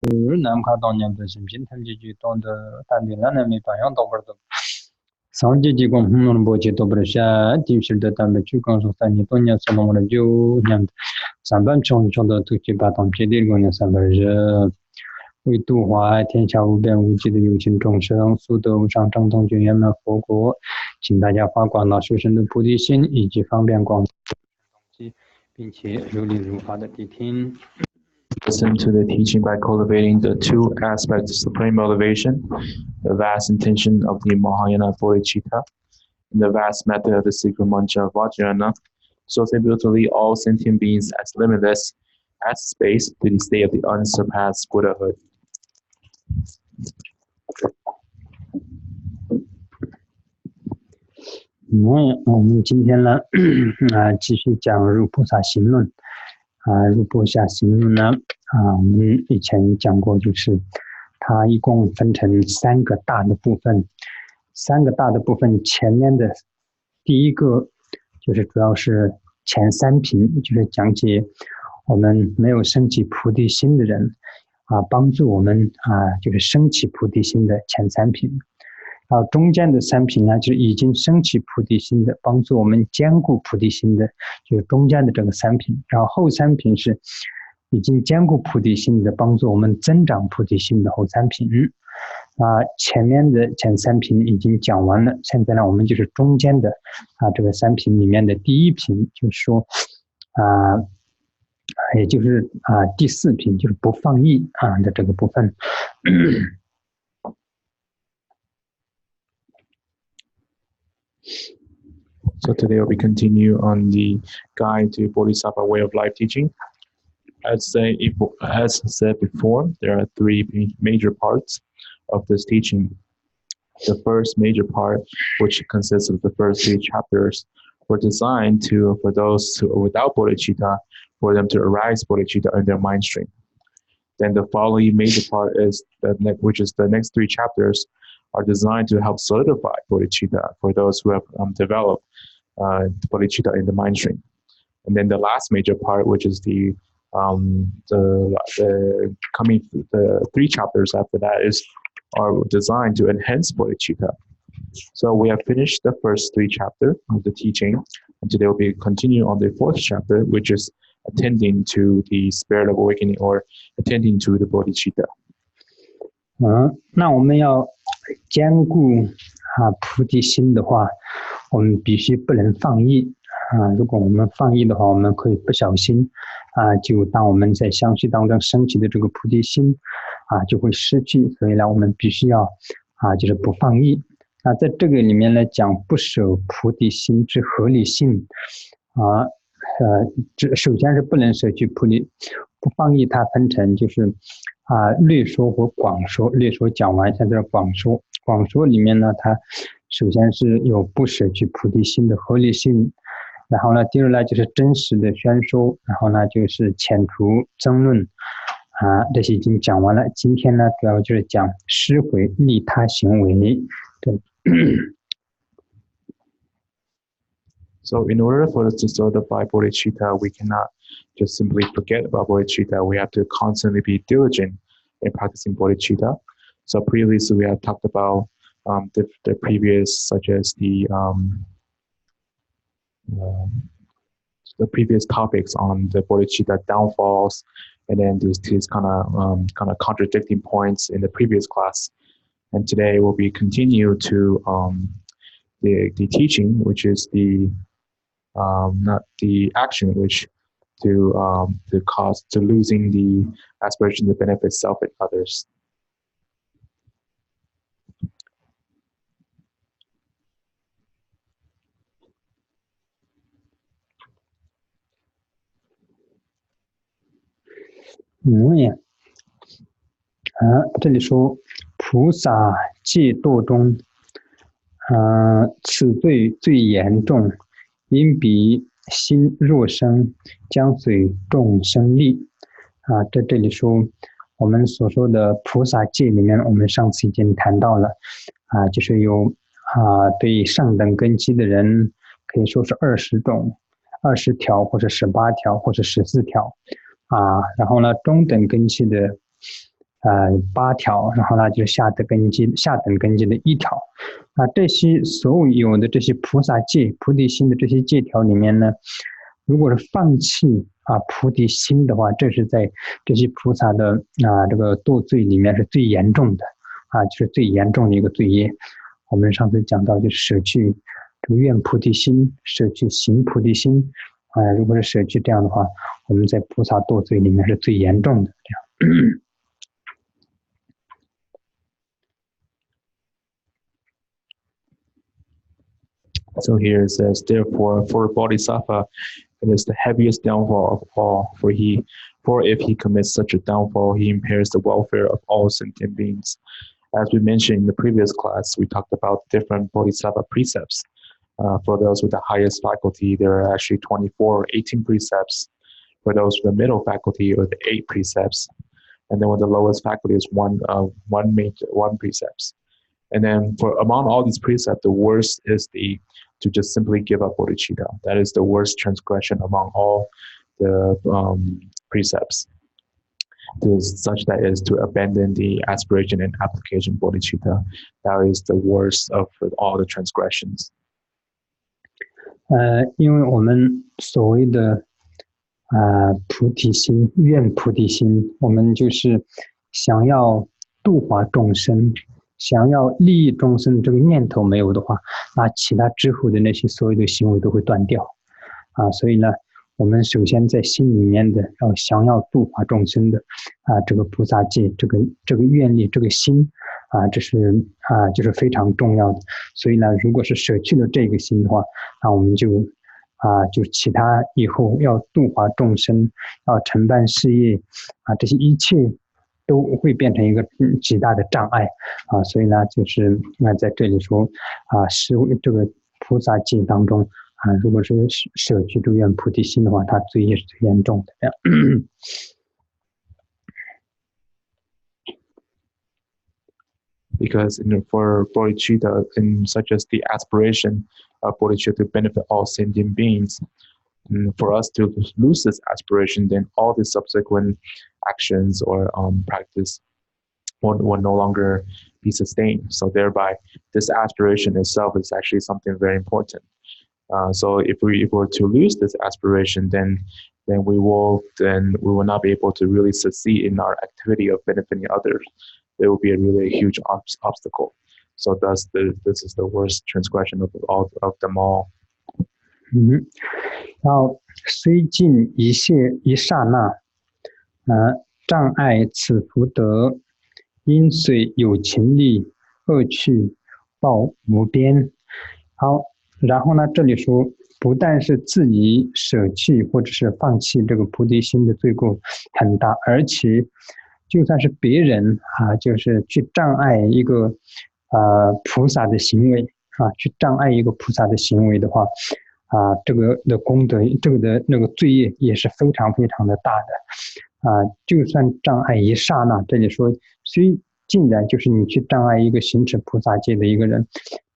南卡当年的新品他们就当的当地人没办法到不了。上季节光红龙波节到不了下，地区的单位去刚说3年多年是弄了9年，3班从的都去把当地的工人3班是为度化天下无边无际的有情众生，速得无上正等觉圆满佛果，请大家发广大殊胜的菩提心，以及方便广大并且如理如法的谛听。Listen to the teaching by cultivating the 2 aspects of supreme motivation, the vast intention of the Mahayana Bodhicitta, and the vast method of the secret mantra of Vajrayana, so simultaneously all sentient beings as limitless as space to the state of the unsurpassed Buddhahood. 我们今天呢继续讲入菩萨行论。入菩萨行论呢我们以前讲过，就是它一共分成3个大的部分。3个大的部分，前面的第一个就是主要是前3品，就是讲解我们没有升起菩提心的人帮助我们就是升起菩提心的前3品。然后中间的3品呢，就是已经升起菩提心的，帮助我们兼顾菩提心的，就是中间的这个3品。然后后3品是已经兼顾菩提心的，帮助我们增长菩提心的后3品。前面的前3品已经讲完了，现在呢我们就是中间的这个3品里面的第1品，就是说也就是第4品，就是不放逸的这个部分。So today we continue on the guide to Bodhisattva way of life teaching. As said before, there are 3 major parts of this teaching. The first major part, which consists of the first 3 chapters, were designed for those who are without bodhicitta, for them to arise bodhicitta in their mind stream. Then the following major part which is the next 3 chapters, are designed to help solidify bodhicitta for those who have developed bodhicitta in the mind stream. And then the last major part, which is the 3 chapters after that, are designed to enhance bodhicitta. So we have finished the first 3 chapters of the teaching, and today we'll be continuing on the 4th chapter, which is attending to the spirit of awakening, or attending to the bodhicitta. 那我们要兼顾菩提心的话，我们必须不能放逸如果我们放逸的话，我们可以不小心就当我们在相续当中升起的这个菩提心就会失去。所以呢，我们必须要就是不放逸。在这个里面来讲，不舍菩提心之合理性首先是不能舍去菩提，不放逸它分成就是略说和广说。略说讲完，现在广说。广说里面呢，它首先是有不舍去菩提心的合理性，然后呢，第二呢就是真实的宣说，然后呢就是遣除争论这些已经讲完了。今天呢主要就是讲施回利他行为。对。So in order for us to solidify bodhicitta, we cannot just simply forget about bodhicitta. We have to constantly be diligent in practicing bodhicitta. So previously we have talked about the previous, such as the previous topics on the bodhicitta downfalls, and then these kind of contradicting points in the previous class. And today we'll be continue to the teaching, which is the not the action, which to cause to losing the aspiration to benefit self and others. Yeah. 这里说菩萨戒堕中此罪最严重，因彼心若生，将随众生力这里说我们所说的菩萨戒里面，我们上次已经谈到了就是有对上等根基的人可以说是20种、20条，或者18条，或者14条然后呢，中等根基的8条，然后呢就是下等根基的1条。这些所有的这些菩萨戒、菩提心的这些戒条里面呢，如果是放弃菩提心的话，这是在这些菩萨的这个堕罪里面是最严重的就是最严重的一个罪业。我们上次讲到，就是舍去这个愿菩提心，舍去行菩提心如果是舍去这样的话，我们在菩萨堕罪里面是最严重的这样。So here it says, therefore, for Bodhisattva, it is the heaviest downfall of all, for if he commits such a downfall, he impairs the welfare of all sentient beings. As we mentioned in the previous class, we talked about different Bodhisattva precepts. For those with the highest faculty, there are actually 24 or 18 precepts. For those with the middle faculty, with 8 precepts. And then with the lowest faculty is one precepts. And then among all these precepts, the worst is to just simply give up bodhicitta. That is the worst transgression among all the precepts. Such that is to abandon the aspiration and application bodhicitta. That is the worst of all the transgressions. 因为我们所谓的菩提心、愿菩提心，我们就是想要度化众生。想要利益众生这个念头没有的话，那其他之后的那些所有的行为都会断掉所以呢，我们首先在心里面的想要度化众生的这个菩萨戒，这个愿力，这个心这是就是非常重要的。所以呢，如果是舍去了这个心的话，那我们就其他以后要度化众生，要承办事业这些一切都会变成一个极大的障碍所以呢，就是在这里说是这个菩萨戒当中如果是舍去这愿菩提心的话，它罪业是最严重的。Because for bodhicitta, such as the aspiration of bodhicitta to benefit all sentient beings, for us to lose this aspiration, then all the subsequent actions or practice will no longer be sustained. So thereby, this aspiration itself is actually something very important. So if we were to lose this aspiration, then we will not be able to really succeed in our activity of benefiting others. There will be a really huge obstacle. So thus, this is the worst transgression of them all. 然后虽尽一切一刹那障碍此福德，因随有情力恶趣报无边。好，然后呢，这里说不但是自己舍弃或者是放弃这个菩提心的罪过很大，而且就算是别人就是去障碍一个菩萨的行为去障碍一个菩萨的行为的话这个的功德，这个的那个罪业也是非常非常的大的就算障碍一刹那，这里说虽竟然就是你去障碍一个行持菩萨戒的一个人，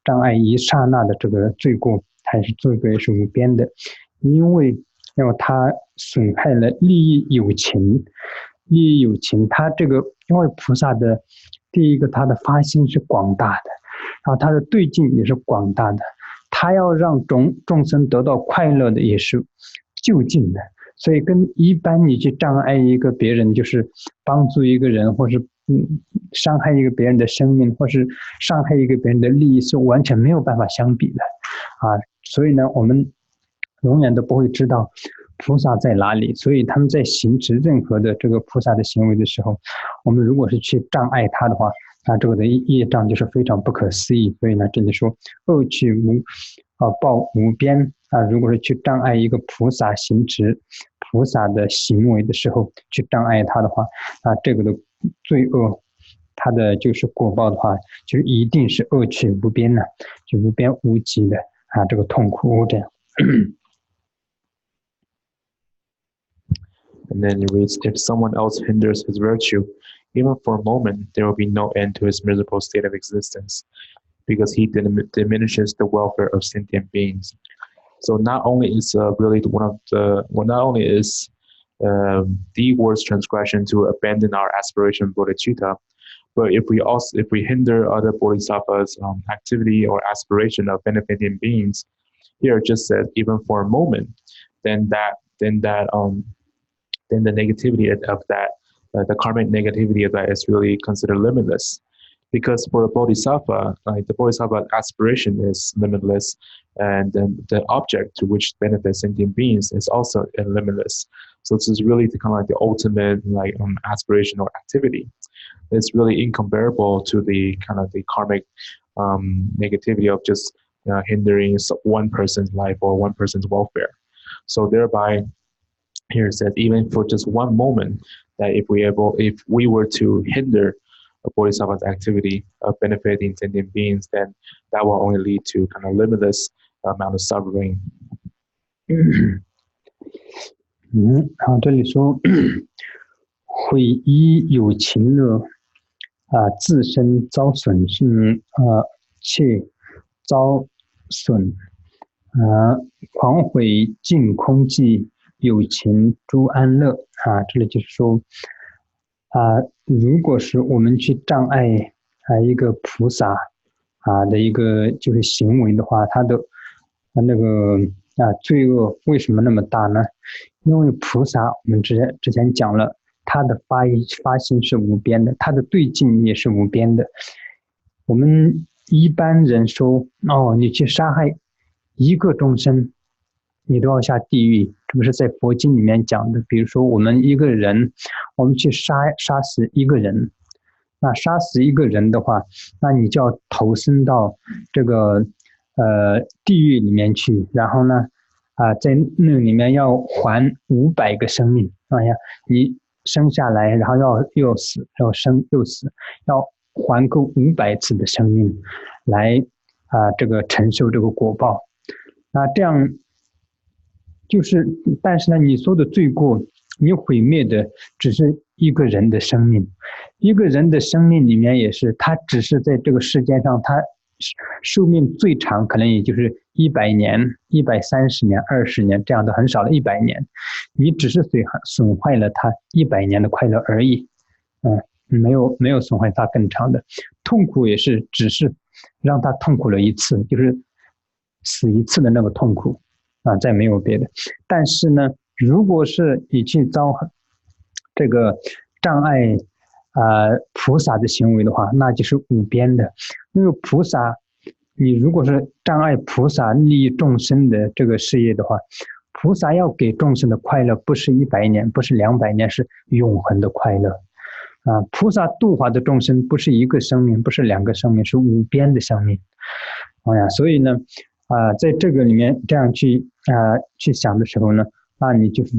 障碍一刹那的这个罪过，还是罪过也是无边的，因为他损害了利益有情。他这个因为菩萨的第一个，他的发心是广大的，然后他的对境也是广大的，他要让众生得到快乐的也是就近的，所以跟一般你去障碍一个别人，就是帮助一个人，或是伤害一个别人的生命，或是伤害一个别人的利益，是完全没有办法相比的所以呢，我们永远都不会知道菩萨在哪里，所以他们在行持任何的这个菩萨的行为的时候，我们如果是去障碍他的话，那这个的业障就是非常不可思议。所以呢，这里说恶趣报无边如果是去障碍一个菩萨行持菩萨的行为的时候，去障碍他的话，这个的罪恶，他的就是果报的话，就一定是恶趣无边就无边无际的这个痛苦这样。And then it reads, if someone else hinders his virtue, even for a moment, there will be no end to his miserable state of existence, because he diminishes the welfare of sentient beings. So not only is the worst transgression to abandon our aspiration bodhicitta. But if we hinder other bodhisattvas' activity or aspiration of benefiting beings, here it just says even for a moment, then the negativity of that, the karmic negativity of that is really considered limitless. Because for a bodhisattva, like the bodhisattva aspiration is limitless, and then the object to which benefits sentient beings is also limitless. So this is really kind of like the ultimate aspiration or activity. It's really incomparable to the kind of the karmic negativity of just hindering one person's life or one person's welfare. So thereby, here it says even for just one moment, that if we were to hinder a bodhisattva's activity of benefiting sentient beings, then that will only lead to kind of limitless amount of suffering. 好，这里说会依有情乐自身遭损且遭损狂毁尽空寂有情诸安乐这里就是说如果是我们去障碍一个菩萨的一个就是行为的话，他的那个罪恶为什么那么大呢？因为菩萨我们之前讲了，他的发心是无边的，他的对境也是无边的。我们一般人说你去杀害一个众生，你都要下地狱，这不是在佛经里面讲的。比如说我们一个人，我们去杀死一个人，那杀死一个人的话，那你就要投身到这个地狱里面去，然后呢在那里面要还500个生命。你生下来，然后又死，又生又死，要还够500次的生命来这个承受这个果报。那这样就是但是呢，你说的罪过，你毁灭的只是一个人的生命，一个人的生命里面也是，他只是在这个世界上，他寿命最长可能也就是100年、130年、20年，这样的很少了100年，你只是损坏了他100年的快乐而已，没有损坏他更长的痛苦，也是只是让他痛苦了一次，就是死一次的那个痛苦再没有别的。但是呢，如果是你去遭这个障碍菩萨的行为的话，那就是无边的。因为菩萨，你如果是障碍菩萨利益众生的这个事业的话，菩萨要给众生的快乐不是100年，不是200年，是永恒的快乐菩萨度化的众生不是一个生命，不是2个生命，是无边的生命所以呢在这个里面这样去想的时候呢，那你就是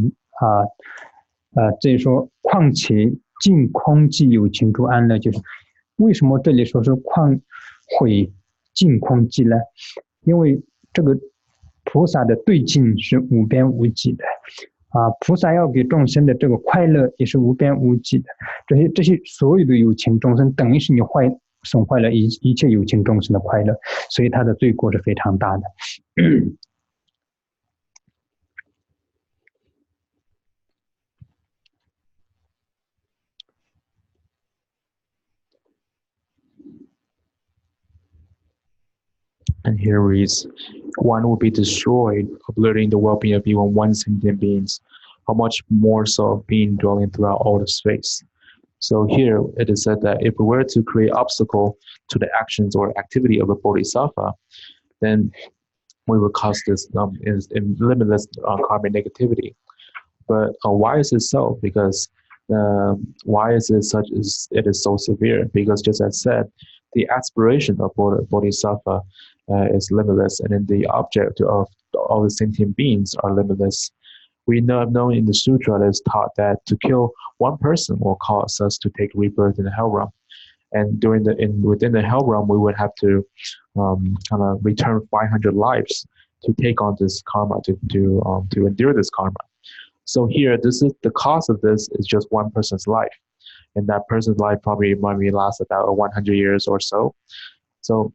这里说况且尽空寂有情诸安乐，就是为什么这里说是况毁尽空寂呢？因为这个菩萨的对境是无边无际的菩萨要给众生的这个快乐也是无边无际的。这些所有的有情众生，等于是你损坏了一切有情众生的快乐，所以他的罪过是非常大的。And here reads, one will be destroyed, obliterating the well-being of even one sentient beings. How much more so of being dwelling throughout all the space. So here it is said that if we were to create obstacle to the actions or activity of a bodhisattva, then we would cause this limitless karmic negativity. But why is it so? Because why is it it is so severe? Because just as said, the aspiration of bodhisattva is limitless, and then the object of all the sentient beings are limitless. We have known in the sutra that is taught that to kill one person will cause us to take rebirth in the hell realm, and within the hell realm we would have to kind of return 500 lives to take on this karma, to endure this karma. So here, this is the cost of this is just one person's life, and that person's life probably might last about 100 years or so. So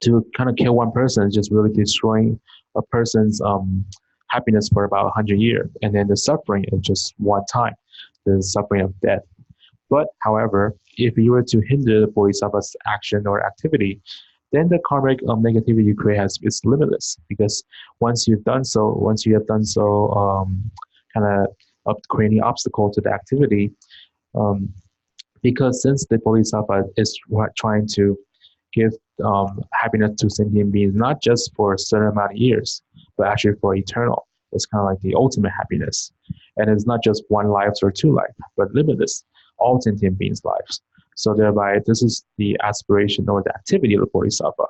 to kind of kill one person is just really destroying a person's happiness for about 100 years, and then the suffering is just one time, the suffering of death. But however, if you were to hinder the Bodhisattva's action or activity, then the karmic negativity you create is limitless, because once you have done so, kind of creating obstacle to the activity, because since the Bodhisattva is trying to give happiness to sentient beings, not just for a certain amount of years, but actually for eternal. It's kind of like the ultimate happiness. And it's not just one life or two lives, but limitless, all sentient beings' lives. So thereby, this is the aspiration or the activity of the Bodhisattva.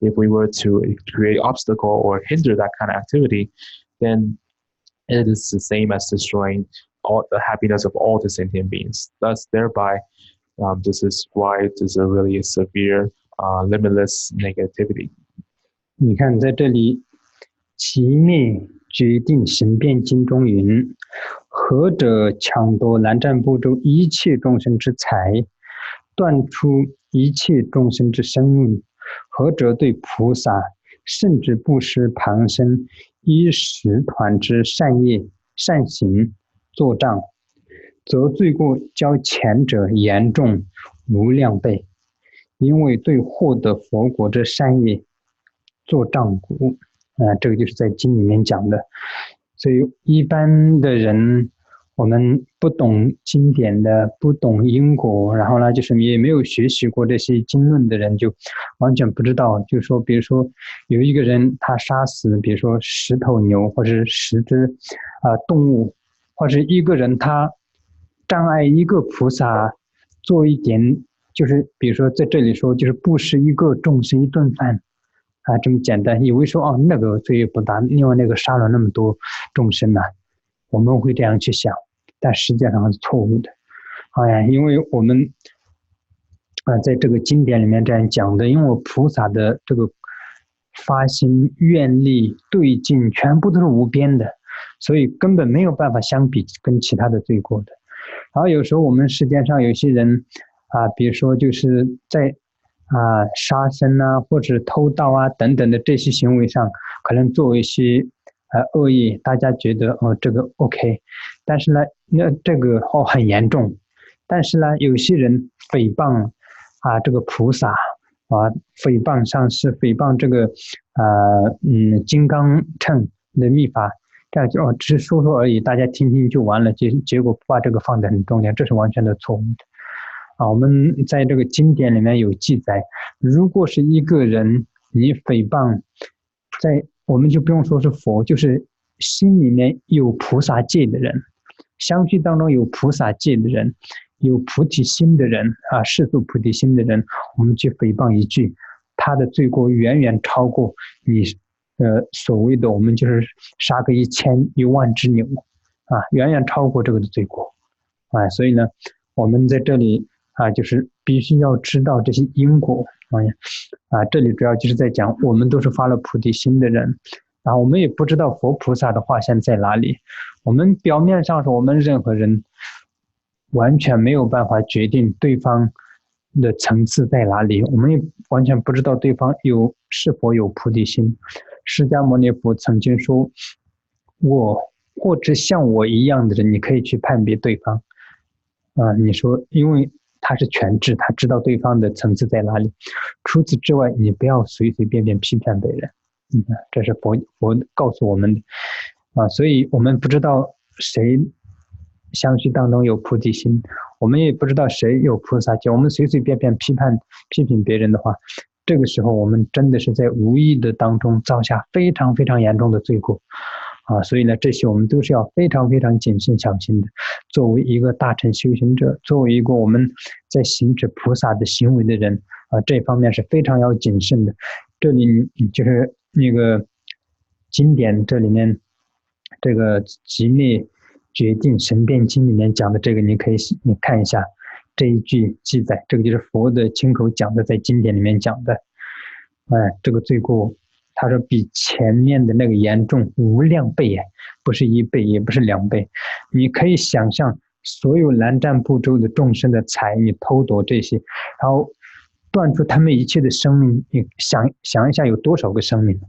If we were to create obstacle or hinder that kind of activity, then it is the same as destroying all the happiness of all the sentient beings. Thus, thereby, this is why it is a really severe, limitless negativity. 你看，在这里，其灭决定行辩经中云：何者抢夺南瞻部洲一切众生之财，断出一切众生之生命？何者对菩萨甚至布施旁生衣食团之善业善行作障，则罪过较前者严重无量倍，因为对获得佛国之善业做障故。这个就是在经里面讲的。所以一般的人，我们不懂经典的，不懂因果，然后呢，就是也没有学习过这些经论的人，就完全不知道。就是说，比如说有一个人他杀死，比如说10头牛，或者是10只动物，或者一个人他障碍一个菩萨做一点，就是比如说在这里说，就是布施一个众生一顿饭。这么简单，以为说那个罪业不大，另外那个杀了那么多众生呢，我们会这样去想，但实际上是错误的。因为我们在这个经典里面这样讲的，因为菩萨的这个发心愿力对境全部都是无边的，所以根本没有办法相比跟其他的罪过的。然后有时候我们世界上有些人比如说就是在杀生或者偷盗等等的这些行为上，可能做一些恶业，大家觉得这个 OK， 但是呢，那这个很严重。但是呢，有些人诽谤这个菩萨诽谤上师，诽谤这个金刚乘的密法，这样就只是说说而已，大家听听就完了，结果不把这个放得很重要，这是完全的错误的。我们在这个经典里面有记载，如果是一个人你诽谤，我们就不用说是佛，就是心里面有菩萨戒的人，相续当中有菩萨戒的人，有菩提心的人世俗菩提心的人，我们去诽谤一句，他的罪过远远超过你所谓的我们就是杀个1000、10000只牛远远超过这个的罪过所以呢，我们在这里就是必须要知道这些因果这里主要就是在讲我们都是发了菩提心的人我们也不知道佛菩萨的化身在哪里，我们表面上是我们任何人完全没有办法决定对方的层次在哪里，我们也完全不知道对方是否有菩提心。释迦牟尼佛曾经说，或者像我一样的人，你可以去判别对方你说因为他是全知，他知道对方的层次在哪里，除此之外你不要随随便便批判别人这是佛告诉我们的所以我们不知道谁相续当中有菩提心，我们也不知道谁有菩萨戒，我们随随便便批评别人的话，这个时候我们真的是在无意的当中造下非常非常严重的罪过所以呢，这些我们都是要非常非常谨慎小心的。作为一个大乘修行者，作为一个我们在行持菩萨的行为的人这方面是非常要谨慎的。这里就是那个经典这里面这个极灭决定神变经里面讲的这个，你看一下这一句记载，这个就是佛的亲口讲的，在经典里面讲的这个罪过他说比前面的那个严重无量倍不是1倍也不是2倍。你可以想象所有南瞻部洲的众生的财，你偷夺这些，然后断除他们一切的生命，你想一下有多少个生命，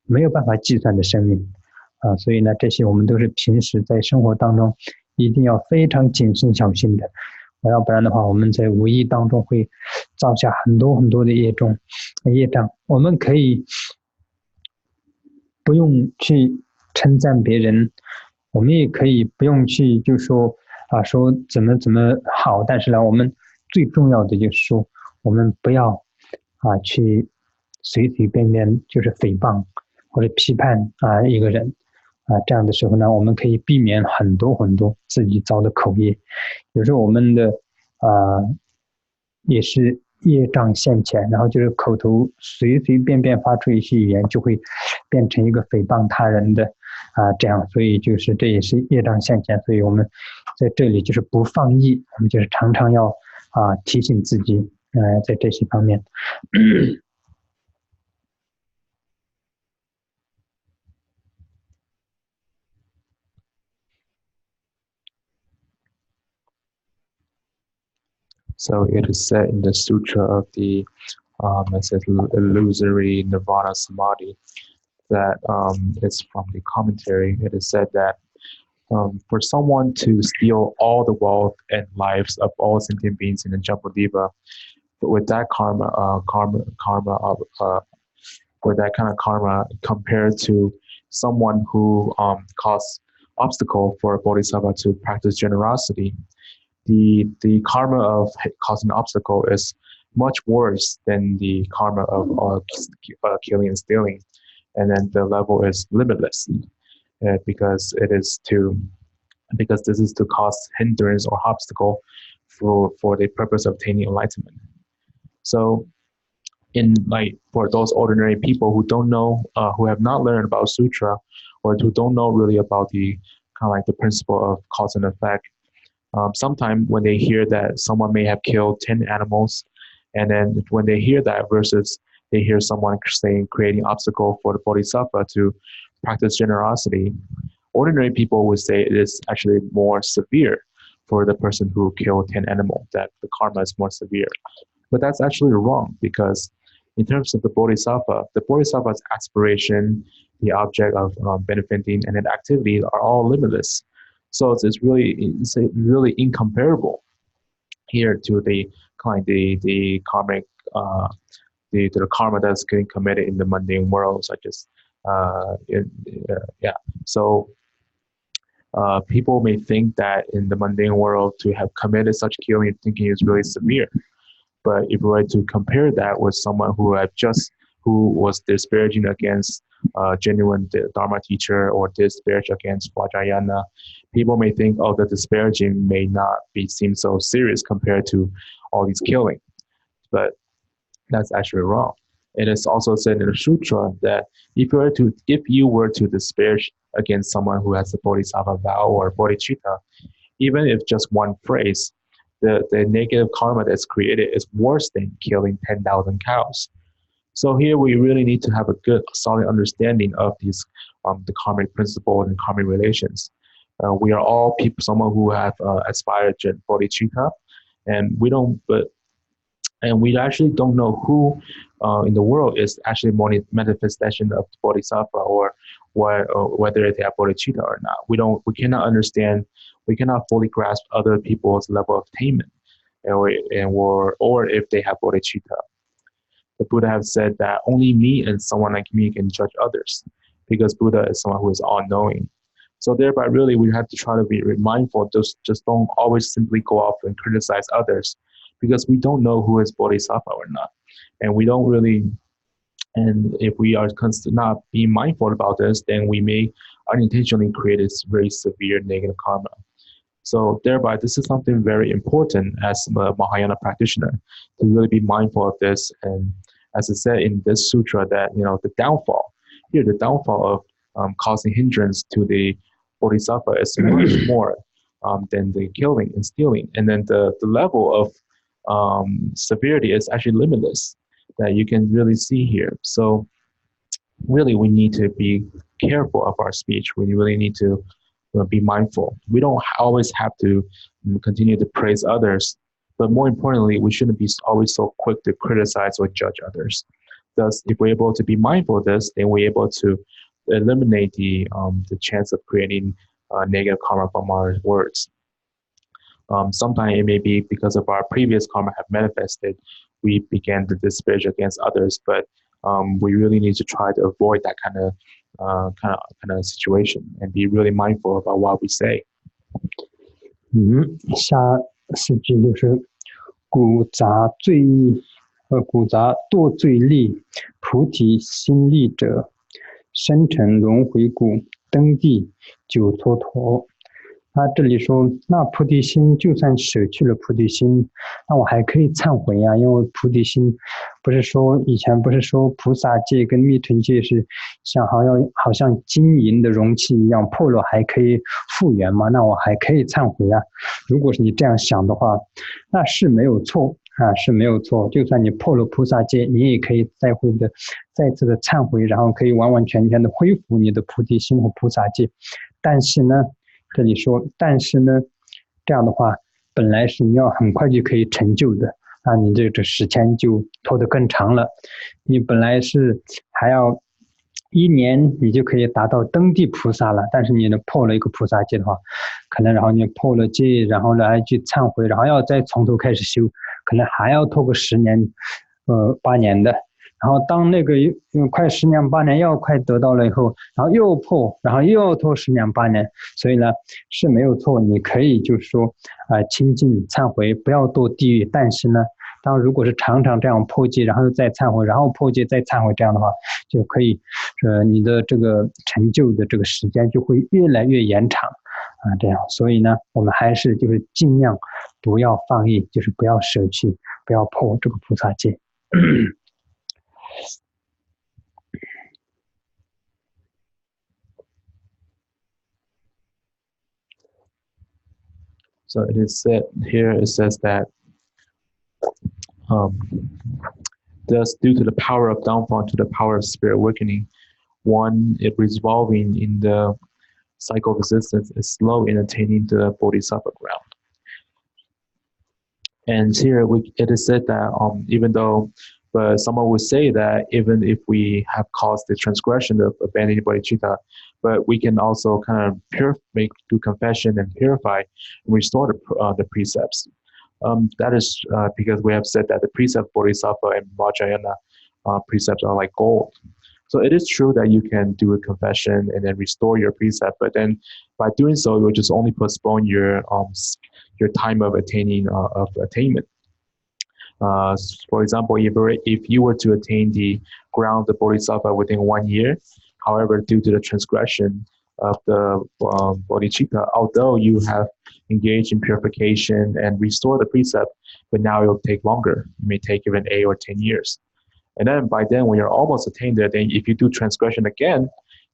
没有办法计算的生命所以呢，这些我们都是平时在生活当中一定要非常谨慎小心的，要不然的话，我们在无意当中会造下很多很多的业障。我们可以不用去称赞别人，我们也可以不用去就说说怎么好，但是呢，我们最重要的就是说，我们不要去随随便便就是诽谤或者批判一个人这样的时候呢，我们可以避免很多很多自己造的口业。有时候我们的也是业障现前，然后就是口头随随便便发出一些语言，就会变成一个诽谤他人的这样，所以就是这也是业障现前，所以我们在这里就是不放逸，我们就是常常要提醒自己在这些方面。So it is said in the Sutra of the it says illusory nirvana samadhi that it's from the commentary. It is said that for someone to steal all the wealth and lives of all sentient beings in the Jambudvipa, with that with that kind of karma compared to someone who caused obstacle for a bodhisattva to practice generosity, the karma of causing an obstacle is much worse than the karma of killing and stealing, and then the level is limitless because this is to cause hindrance or obstacle for the purpose of attaining enlightenment. So, for those ordinary people who don't know, who have not learned about sutra, or who don't know really about the the principle of cause and effect. Sometimes when they hear that someone may have killed 10 animals, and then when they hear that versus they hear someone saying creating obstacle for the bodhisattva to practice generosity, ordinary people would say it is actually more severe for the person who killed 10 animals, that the karma is more severe. But that's actually wrong, because in terms of the bodhisattva's aspiration, the object of benefiting, and then activities are all limitless. So it's really incomparable here to the karmic the karma that's getting committed in the mundane world, such as So people may think that in the mundane world to have committed such killing, thinking is really severe. But if we were to compare that with someone who was disparaging against a genuine Dharma teacher or disparage against Vajrayana, people may think, oh, the disparaging may not seem so serious compared to all these killing. But that's actually wrong. It is also said in the sutra that if you were to disparage against someone who has a bodhisattva vow or bodhicitta, even if just one phrase, the negative karma that's created is worse than killing 10,000 cows. So here we really need to have a good, solid understanding of these the karmic principles and karmic relations. We are all people, someone who have aspired to bodhicitta, and we actually don't know who in the world is actually more manifestation of the bodhisattva or whether they have bodhicitta or not. We cannot understand. We cannot fully grasp other people's level of attainment, or if they have bodhicitta. The Buddha has said that only me and someone like me can judge others, because Buddha is someone who is all-knowing. So thereby, really, we have to try to be mindful. Just don't always simply go off and criticize others, because we don't know who is bodhisattva or not, and we don't really. And if we are not being mindful about this, then we may unintentionally create this very severe negative karma. So thereby, this is something very important as a Mahayana practitioner, to really be mindful of this. And as I said in this sutra, that the downfall of causing hindrance to the bodhisattva is much more than the killing and stealing. And then the level of severity is actually limitless, that you can really see here. So really, we need to be careful of our speech. We really need to be mindful. We don't always have to continue to praise others, but more importantly, we shouldn't be always so quick to criticize or judge others. Thus, if we're able to be mindful of this, then we're able to eliminate the chance of creating negative karma from our words. Sometimes it may be because of our previous karma have manifested, we began to disparage against others, but we really need to try to avoid that kind of situation and be really mindful about what we say. 下4句就是古杂堕罪力，菩提心力者，生成轮回故，登地久蹉跎。这里说，那菩提心就算舍去了菩提心，那我还可以忏悔啊，因为菩提心以前不是说菩萨戒跟密存戒是好像金银的容器一样破了还可以复原吗？那我还可以忏悔啊。如果是你这样想的话，那是没有错是没有错。就算你破了菩萨戒，你也可以再次的忏悔，然后可以完完全全的恢复你的菩提心和菩萨戒。但是呢，这里说，但是呢，这样的话，本来是你要很快就可以成就的，你这时间就拖得更长了。你本来是还要1年你就可以达到登地菩萨了，但是你破了一个菩萨戒的话，可能然后你破了戒，然后来去忏悔，然后要再从头开始修，可能还要拖个10年8年的。然后当那个快10年8年要快得到了以后，然后又破，然后又要拖10年8年，所以呢是没有错，你可以就是说清净忏悔，不要堕地狱。但是呢，如果是常常这样破戒，然后再忏悔，然后破戒再忏悔，这样的话，就可以你的这个成就的这个时间就会越来越延长这样。所以呢，我们还是就是尽量不要放逸，就是不要舍弃，不要破这个菩萨戒。So it is said here, it says that thus due to the power of downfall to the power of spirit awakening, one is revolving in the cycle of existence is slow in attaining the Bodhisattva ground. And here it is said that even though, but someone would say that even if we have caused the transgression of abandoning bodhicitta, but we can also kind of do confession and purify and restore the precepts. That is because we have said that the precept bodhisattva and vajrayana precepts are like gold. So it is true that you can do a confession and then restore your precept, but then by doing so, you will just only postpone your time of attainment. For example, if you were to attain the ground of the bodhisattva within 1 year, however, due to the transgression of the bodhicitta, although you have engaged in purification and restored the precept, but now it will take longer. It may take even 8 or 10 years. And then by then, when you're almost attained there, then if you do transgression again,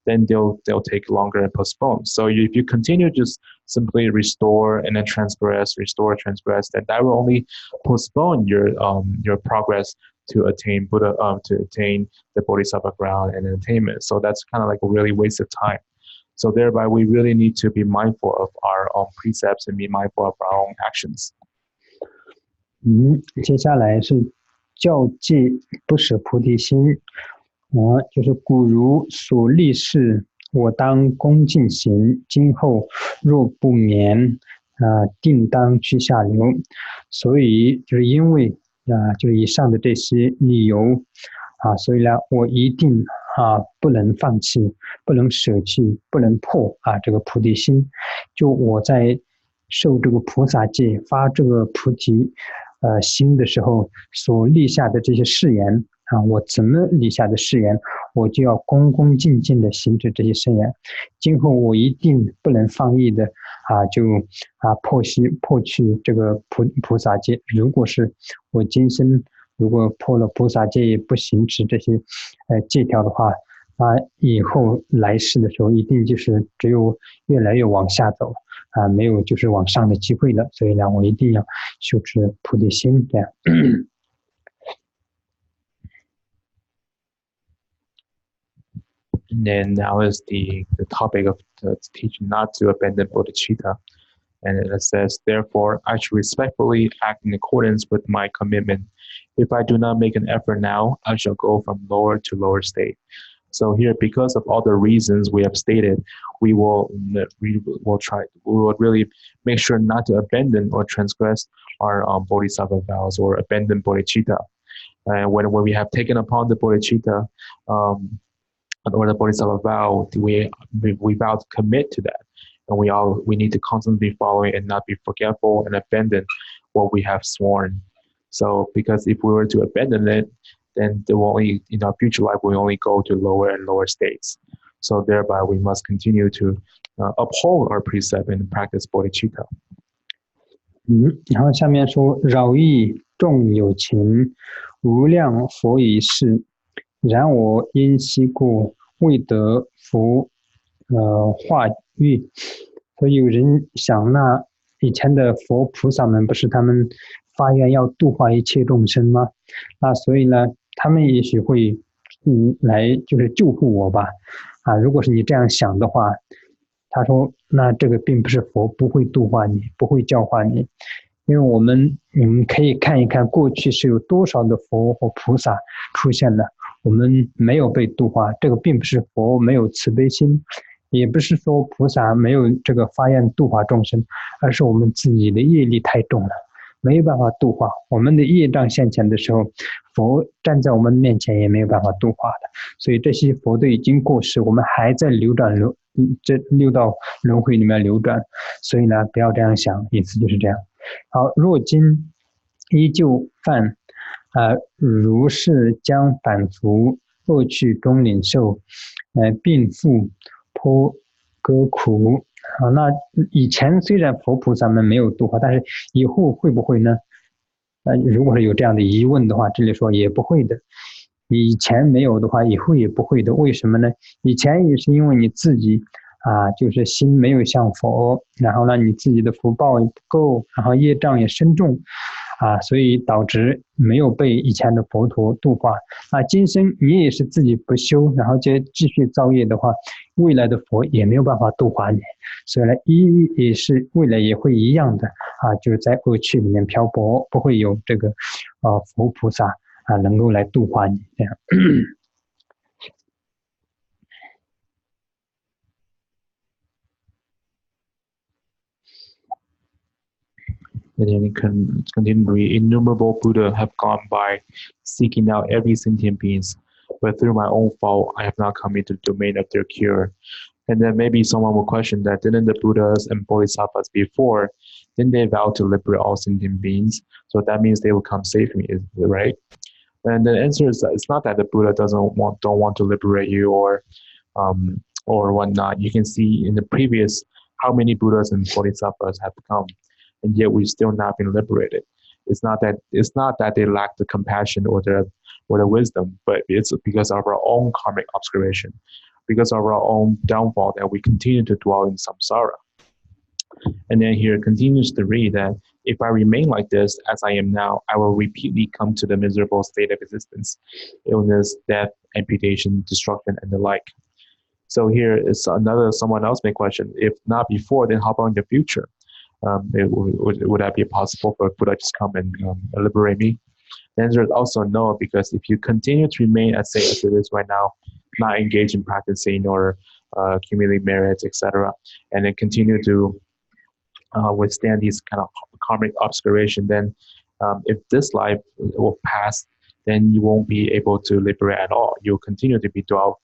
then they'll take longer and postpone. So if you continue just simply restore and then transgress, restore, transgress, then that will only postpone your progress to attain Buddha, to attain the Bodhisattva ground and attainment. So that's kind of like a really waste of time. So thereby, we really need to be mindful of our own precepts and be mindful of our own actions. 接下来是教戒不舍菩提心。就是古如所立事，我当恭敬行，今后若不眠，定当去下流。所以就是因为就是以上的这些理由所以呢，我一定不能放弃，不能舍弃，不能破这个菩提心。就我在受这个菩萨戒，发这个菩提心的时候所立下的这些誓言我怎么立下的誓言，我就要恭恭敬敬的行持这些誓言。今后我一定不能放逸的就破去这个菩萨戒。如果是我今生如果破了菩萨戒，不行持这些戒条的话，以后来世的时候一定就是只有越来越往下走没有就是往上的机会了。所以呢，我一定要修持菩提心，这样。And then now is the topic of the teaching not to abandon bodhicitta. And it says, therefore, I should respectfully act in accordance with my commitment. If I do not make an effort now, I shall go from lower to lower state. So here, because of all the reasons we have stated, we will really make sure not to abandon or transgress our bodhisattva vows or abandon bodhicitta. And when we have taken upon the bodhicitta or the bodhisattva vow, we vow to commit to that, and we need to constantly be following and not be forgetful and abandon what we have sworn. So because if we were to abandon it, then in our future life we only go to lower and lower states. So thereby we must continue to uphold our precept and practice bodhicitta. 然后下面说，饶益众有情，无量佛已逝，然我因昔故未得佛化育。所以有人想，那以前的佛菩萨们不是他们发愿要度化一切众生吗？那所以呢，他们也许会来就是救护我吧。如果是你这样想的话，他说那这个并不是佛不会度化你，不会教化你，因为我们可以看一看过去是有多少的佛或菩萨出现了，我们没有被度化，这个并不是佛没有慈悲心，也不是说菩萨没有这个发愿度化众生，而是我们自己的业力太重了，没有办法度化。我们的业障现前的时候，佛站在我们面前也没有办法度化的。所以这些佛都已经过世，我们还在这六道轮回里面流转。所以呢，不要这样想，意思就是这样。好，若今依旧犯，如是将反复恶趣中领受，并复颇歌苦。那以前虽然佛菩萨们没有度化，但是以后会不会呢？如果是有这样的疑问的话，这里说也不会的。以前没有的话，以后也不会的。为什么呢？以前也是因为你自己就是心没有向佛，然后呢你自己的福报也不够，然后业障也深重所以导致没有被以前的佛陀度化。今生你也是自己不修，然后继续造业的话，未来的佛也没有办法度化你。所以呢，也是未来也会一样的就是在恶趣里面漂泊，不会有这个佛菩萨能够来度化你这样。And then you can continue to read, innumerable Buddha have gone by, seeking out every sentient beings, but through my own fault, I have not come into the domain of their cure. And then maybe someone will question that, didn't the Buddhas and Bodhisattvas before, didn't they vow to liberate all sentient beings? So that means they will come save me, right? And the answer is that it's not that the Buddha don't want to liberate you or whatnot. You can see in the previous how many Buddhas and Bodhisattvas have come, and yet we've still not been liberated. It's not that they lack the compassion or the wisdom, but it's because of our own karmic obscuration, because of our own downfall that we continue to dwell in samsara. And then here it continues to read that if I remain like this as I am now, I will repeatedly come to the miserable state of existence, illness, death, amputation, destruction, and the like. So here is someone else may question, if not before, then how about in the future? Would that be possible for Buddha just come and liberate me? The answer is also no, because if you continue to remain as it is right now, not engage in practicing or accumulating merits, etc., and then continue to withstand these kind of karmic obscuration, then if this life will pass, then you won't be able to liberate at all. You'll continue to be dwelled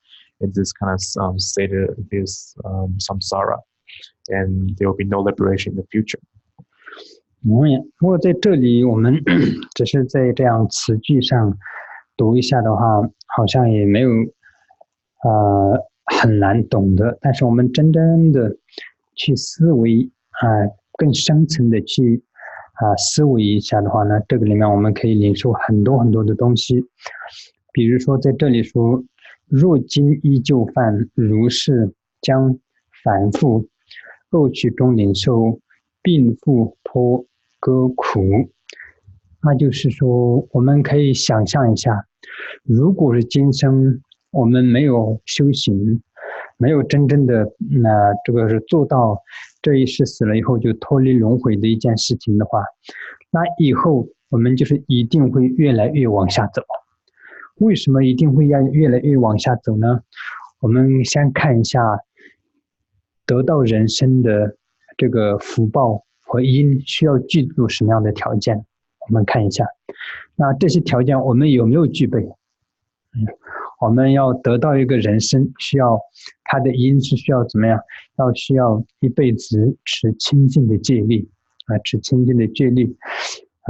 in this kind of state of this samsara, and there will be no liberation in the future. 不过在这里我们只是在这样词句上读一下的话，好像也没有很难懂的。但是我们真正的去思维更深层的去思维一下的话呢，这个里面我们可以领受很多很多的东西。比如说在这里说，若今依旧犯，如是将反复恶趣中领受，并复颇歌苦。那就是说，我们可以想象一下，如果是今生我们没有修行，没有真正的这个是做到这一世死了以后就脱离轮回的一件事情的话，那以后我们就是一定会越来越往下走。为什么一定会要越来越往下走呢？我们先看一下得到人生的这个福报和因需要具足什么样的条件。我们看一下，那这些条件我们有没有具备？我们要得到一个人生，需要它的因是需要怎么样？需要一辈子持清净的戒律持清净的戒律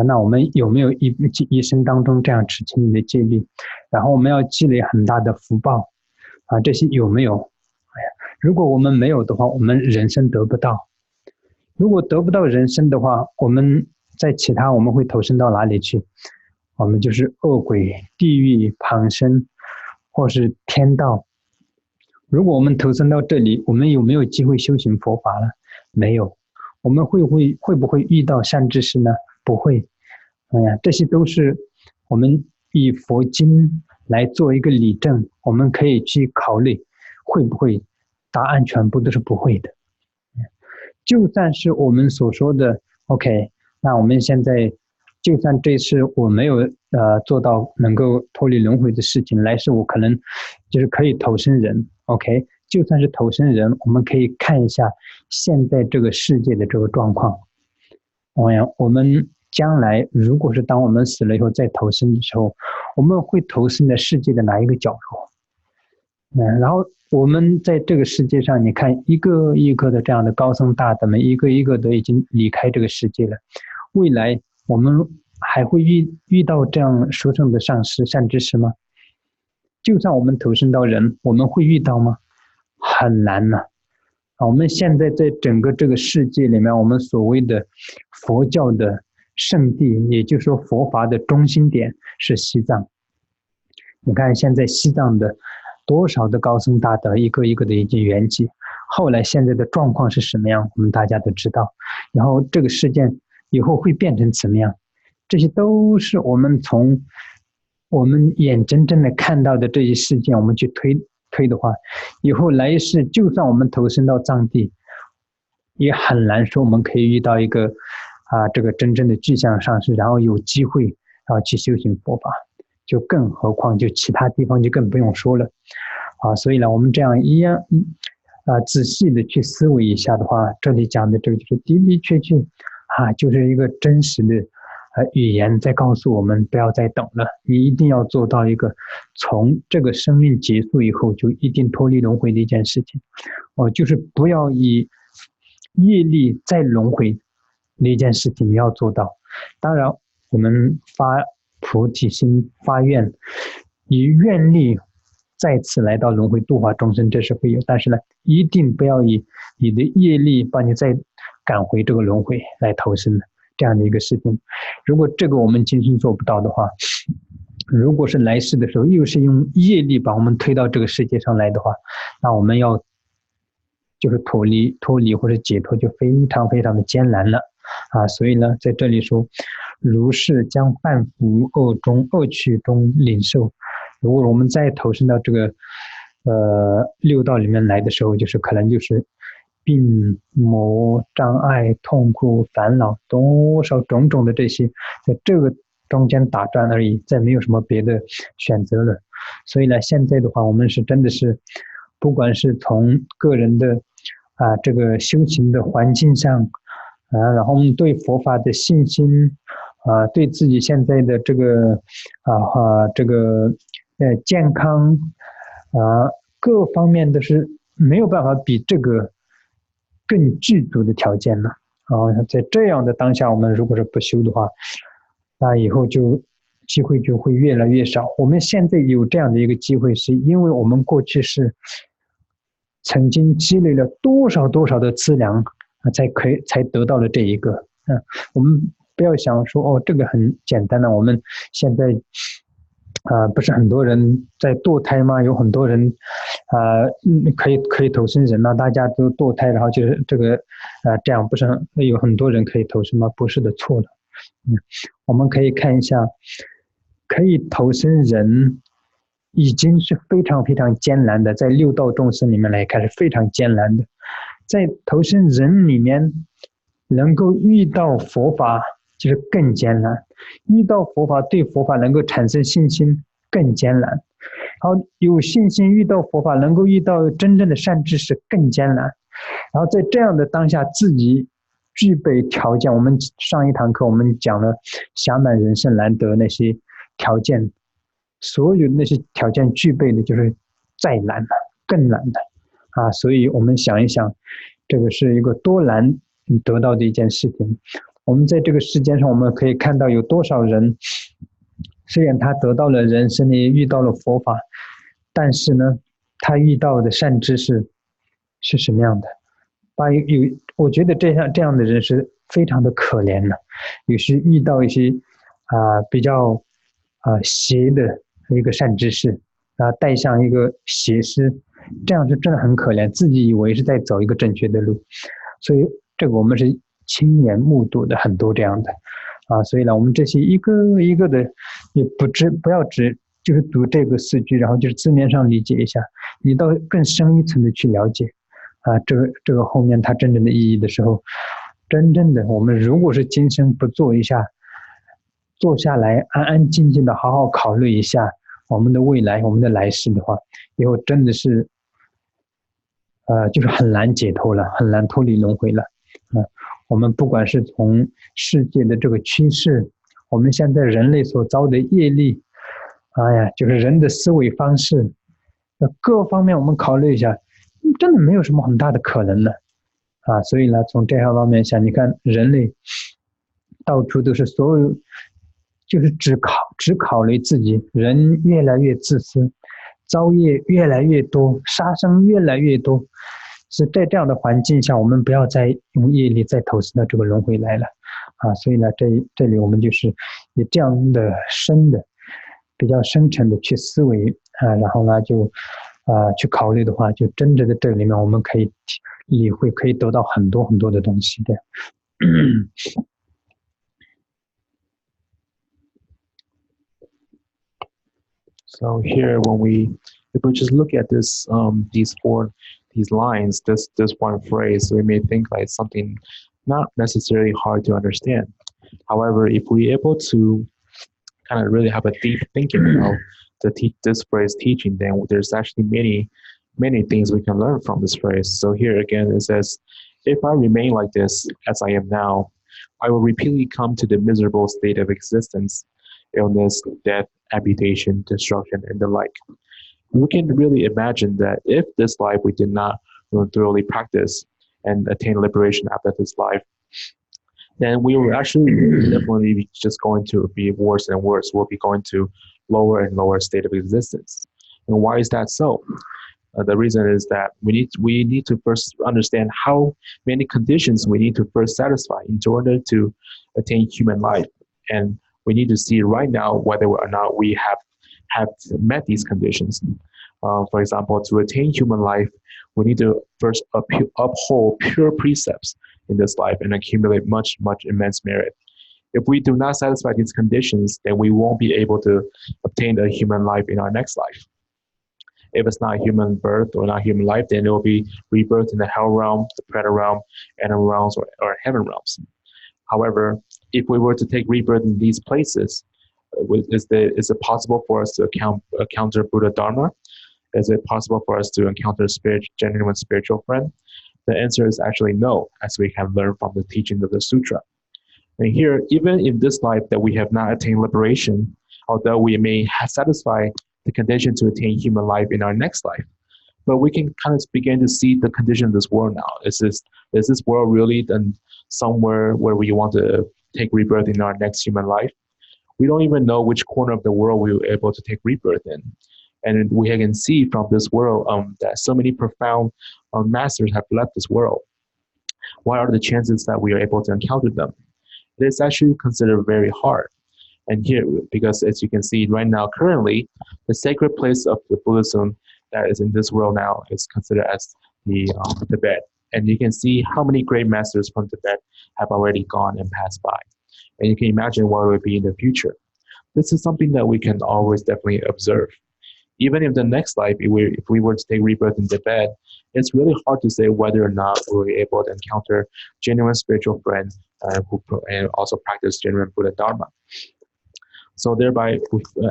那我们有没有一生当中这样持清净的戒律？然后我们要积累很大的福报这些有没有？如果我们没有的话，我们人生得不到。如果得不到人生的话，我们在其他我们会投身到哪里去？我们就是恶鬼、地狱、旁生，或是天道。如果我们投身到这里，我们有没有机会修行佛法呢？没有。我们会不会遇到善知识呢？不会。这些都是我们以佛经来做一个理证，我们可以去考虑会不会，答案全部都是不会的。就算是我们所说的 OK， 那我们现在就算这次我没有做到能够脱离轮回的事情，来世我可能就是可以投生人 OK， 就算是投生人，我们可以看一下现在这个世界的这个状况。我们将来如果是当我们死了以后再投生的时候，我们会投生在世界的哪一个角落？然后我们在这个世界上，你看一个一个的这样的高僧大德们，一个一个都已经离开这个世界了。未来我们还会遇到这样殊胜的上师善知识吗？就算我们投身到人，我们会遇到吗？很难呢。我们现在在整个这个世界里面，我们所谓的佛教的圣地，也就是说佛法的中心点是西藏。你看现在西藏的多少的高僧大德，一个一个的已经圆寂，后来现在的状况是什么样，我们大家都知道。然后这个事件以后会变成怎么样，这些都是我们从我们眼睁睁的看到的这些事件，我们去推的话，以后来世就算我们投身到藏地，也很难说我们可以遇到一个这个真正的具象上师，然后有机会去修行佛法，就更何况就其他地方就更不用说了所以呢，我们这样一样仔细的去思维一下的话，这里讲的这个就是的的确确就是一个真实的语言在告诉我们不要再等了，你一定要做到一个从这个生命结束以后就一定脱离轮回的一件事情就是不要以业力再轮回的一件事情，你要做到。当然我们发菩提心发愿，以愿力再次来到轮回度化众生，这是会有，但是呢，一定不要以你的业力把你再赶回这个轮回来投生的这样的一个事情。如果这个我们今生做不到的话，如果是来世的时候又是用业力把我们推到这个世界上来的话，那我们要就是脱离或者解脱就非常非常的艰难了所以呢，在这里说，如是将半伏恶趣中领受。如果我们再投身到这个六道里面来的时候，就是可能就是病魔障碍痛苦烦恼多少种种的这些在这个中间打转而已，再没有什么别的选择了。所以呢，现在的话我们是真的是不管是从个人的这个修行的环境上然后我们对佛法的信心对自己现在的这个健康各方面都是没有办法比这个更具足的条件了在这样的当下，我们如果是不修的话，那以后就机会就会越来越少。我们现在有这样的一个机会，是因为我们过去是曾经积累了多少的资粮才得到了这一个我们不要想说这个很简单的，我们现在不是很多人在堕胎吗？有很多人可以投生人大家都堕胎，然后就是这个这样不是有很多人可以投生吗？不是的，错了我们可以看一下，可以投生人已经是非常非常艰难的，在六道众生里面来看是非常艰难的。在投生人里面能够遇到佛法就是更艰难，遇到佛法对佛法能够产生信心更艰难。然后有信心遇到佛法，能够遇到真正的善知识更艰难。然后在这样的当下，自己具备条件。我们上一堂课我们讲了暇满人生难得那些条件，所有那些条件具备的就是再难的更难的啊！所以我们想一想，这个是一个多难得到的一件事情。我们在这个世间上，我们可以看到有多少人，虽然他得到了人生，也遇到了佛法，但是呢，他遇到的善知识是什么样的？我觉得这样的人是非常的可怜的。有时遇到一些比较邪的一个善知识带上一个邪师，这样是真的很可怜，自己以为是在走一个正确的路。所以这个我们是亲眼目睹的很多这样的所以呢，我们这些一个一个的也不要只就是读这个4句，然后就是字面上理解一下，你到更深一层的去了解这个后面它真正的意义的时候，真正的我们如果是今生不坐下来安安静静的好好考虑一下我们的未来我们的来世的话，以后真的是就是很难解脱了，很难脱离轮回了我们不管是从世界的这个趋势，我们现在人类所遭的业力，就是人的思维方式，各方面我们考虑一下，真的没有什么很大的可能的所以呢，从这方面想，你看人类到处都是所有就是只考虑自己，人越来越自私，造业越来越多，杀生越来越多。是在这样的环境下，我们不要再用业力再投资到这个轮回来了所以呢，这里我们就是以这样的比较深沉的去思维然后呢就去考虑的话，就真正的这里面我们可以理会，可以得到很多很多的东西的。So here, if we just look at this, these lines, this one phrase, we may think like something not necessarily hard to understand. However, if we're able to kind of really have a deep thinking of this phrase teaching, then there's actually many things we can learn from this phrase. So here again, it says, if I remain like this as I am now, I will repeatedly come to the miserable state of existence, illness, death, amputation, destruction, and the like. We can really imagine that if this life we did not thoroughly practice and attain liberation after this life, then we will actually definitely be just going to be worse and worse. We'll be going to lower and lower state of existence. And why is that so? The reason is that we need to first understand how many conditions we need to first satisfy in order to attain human life. And we need to see right now whether or not we have met these conditions. For example, to attain human life, we need to first uphold pure precepts in this life and accumulate much immense merit. If we do not satisfy these conditions, then we won't be able to obtain a human life in our next life. If it's not human birth or not human life, then it will be rebirth in the hell realm, the predator realm, animal realms, or heaven realms. However, if we were to take rebirth in these places, is it possible for us to encounter Buddha Dharma? Is it possible for us to encounter genuine spiritual friend? The answer is actually no, as we have learned from the teaching of the sutra. And here, even in this life that we have not attained liberation, although we may satisfy the condition to attain human life in our next life, but we can kind of begin to see the condition of this world now. Is this world really then somewhere where we want to take rebirth in our next human life? We don't even know which corner of the world we were able to take rebirth in. And we can see from this world that so many profound masters have left this world. What are the chances that we are able to encounter them? It is actually considered very hard. And here, because as you can see right now, currently, the sacred place of the Buddhism that is in this world now is considered as the Tibet. And you can see how many great masters from Tibet have already gone and passed by. And you can imagine what it would be in the future. This is something that we can always definitely observe. Even in the next life, if we were to take rebirth in Tibet, it's really hard to say whether or not we were able to encounter genuine spiritual friends who and also practice genuine Buddha Dharma. So thereby,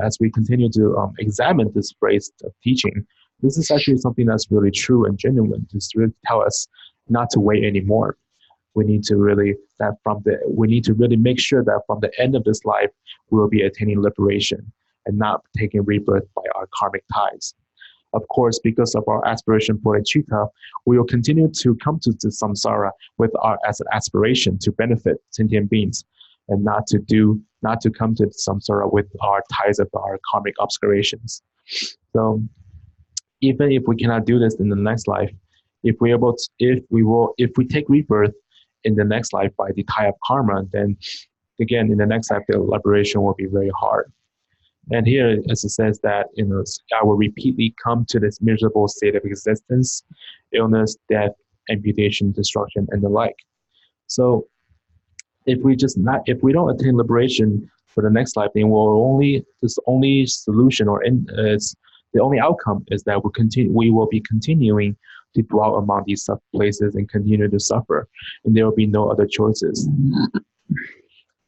as we continue to examine this phrase of teaching, this is actually something that's really true and genuine. Just really tell us not to wait anymore. We need to really make sure that from the end of this life, we will be attaining liberation and not taking rebirth by our karmic ties. Of course, because of our aspiration bodhicitta, we will continue to come to the samsara as an aspiration to benefit sentient beings, and not to come to the samsara with our ties of our karmic obscurations. So even if we cannot do this in the next life, if we take rebirth in the next life by the tie of karma, then again in the next life the liberation will be very hard. And here, as it says that I will repeatedly come to this miserable state of existence, illness, death, amputation, destruction, and the like. So if we don't attain liberation for the next life, then the only solution the only outcome is that we will be continuing to dwell among these places and continue to suffer, and there will be no other choices.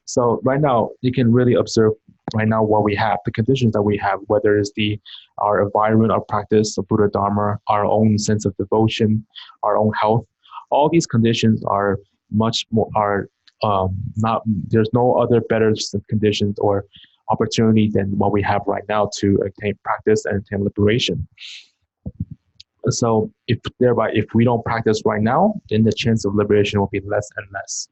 So right now, you can really observe right now what we have, the conditions that we have, whether it's our environment, our practice of Buddha Dharma, our own sense of devotion, our own health. All these conditions are much more there's no other better conditions or opportunity than what we have right now to attain practice and attain liberation. So if we don't practice right now, then the chance of liberation will be less and less.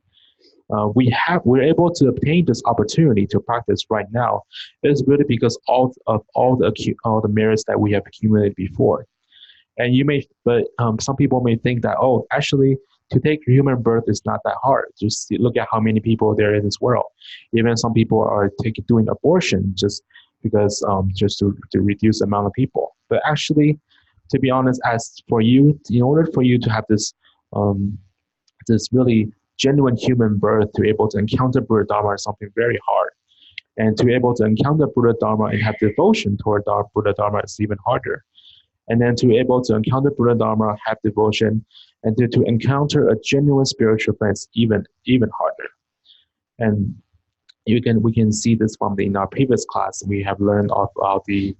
We're able to obtain this opportunity to practice right now is really because all the merits that we have accumulated before. And some people may think that, actually to take human birth is not that hard. Just look at how many people there are in this world. Even some people are doing abortion just because just to reduce the amount of people. But actually, to be honest, in order for you to have this really genuine human birth, to be able to encounter Buddha Dharma is something very hard. And to be able to encounter Buddha Dharma and have devotion toward Buddha Dharma is even harder. And then to be able to encounter Buddha Dharma, have devotion, and to encounter a genuine spiritual friend is even harder. And we can see this in our previous class. We have learned about the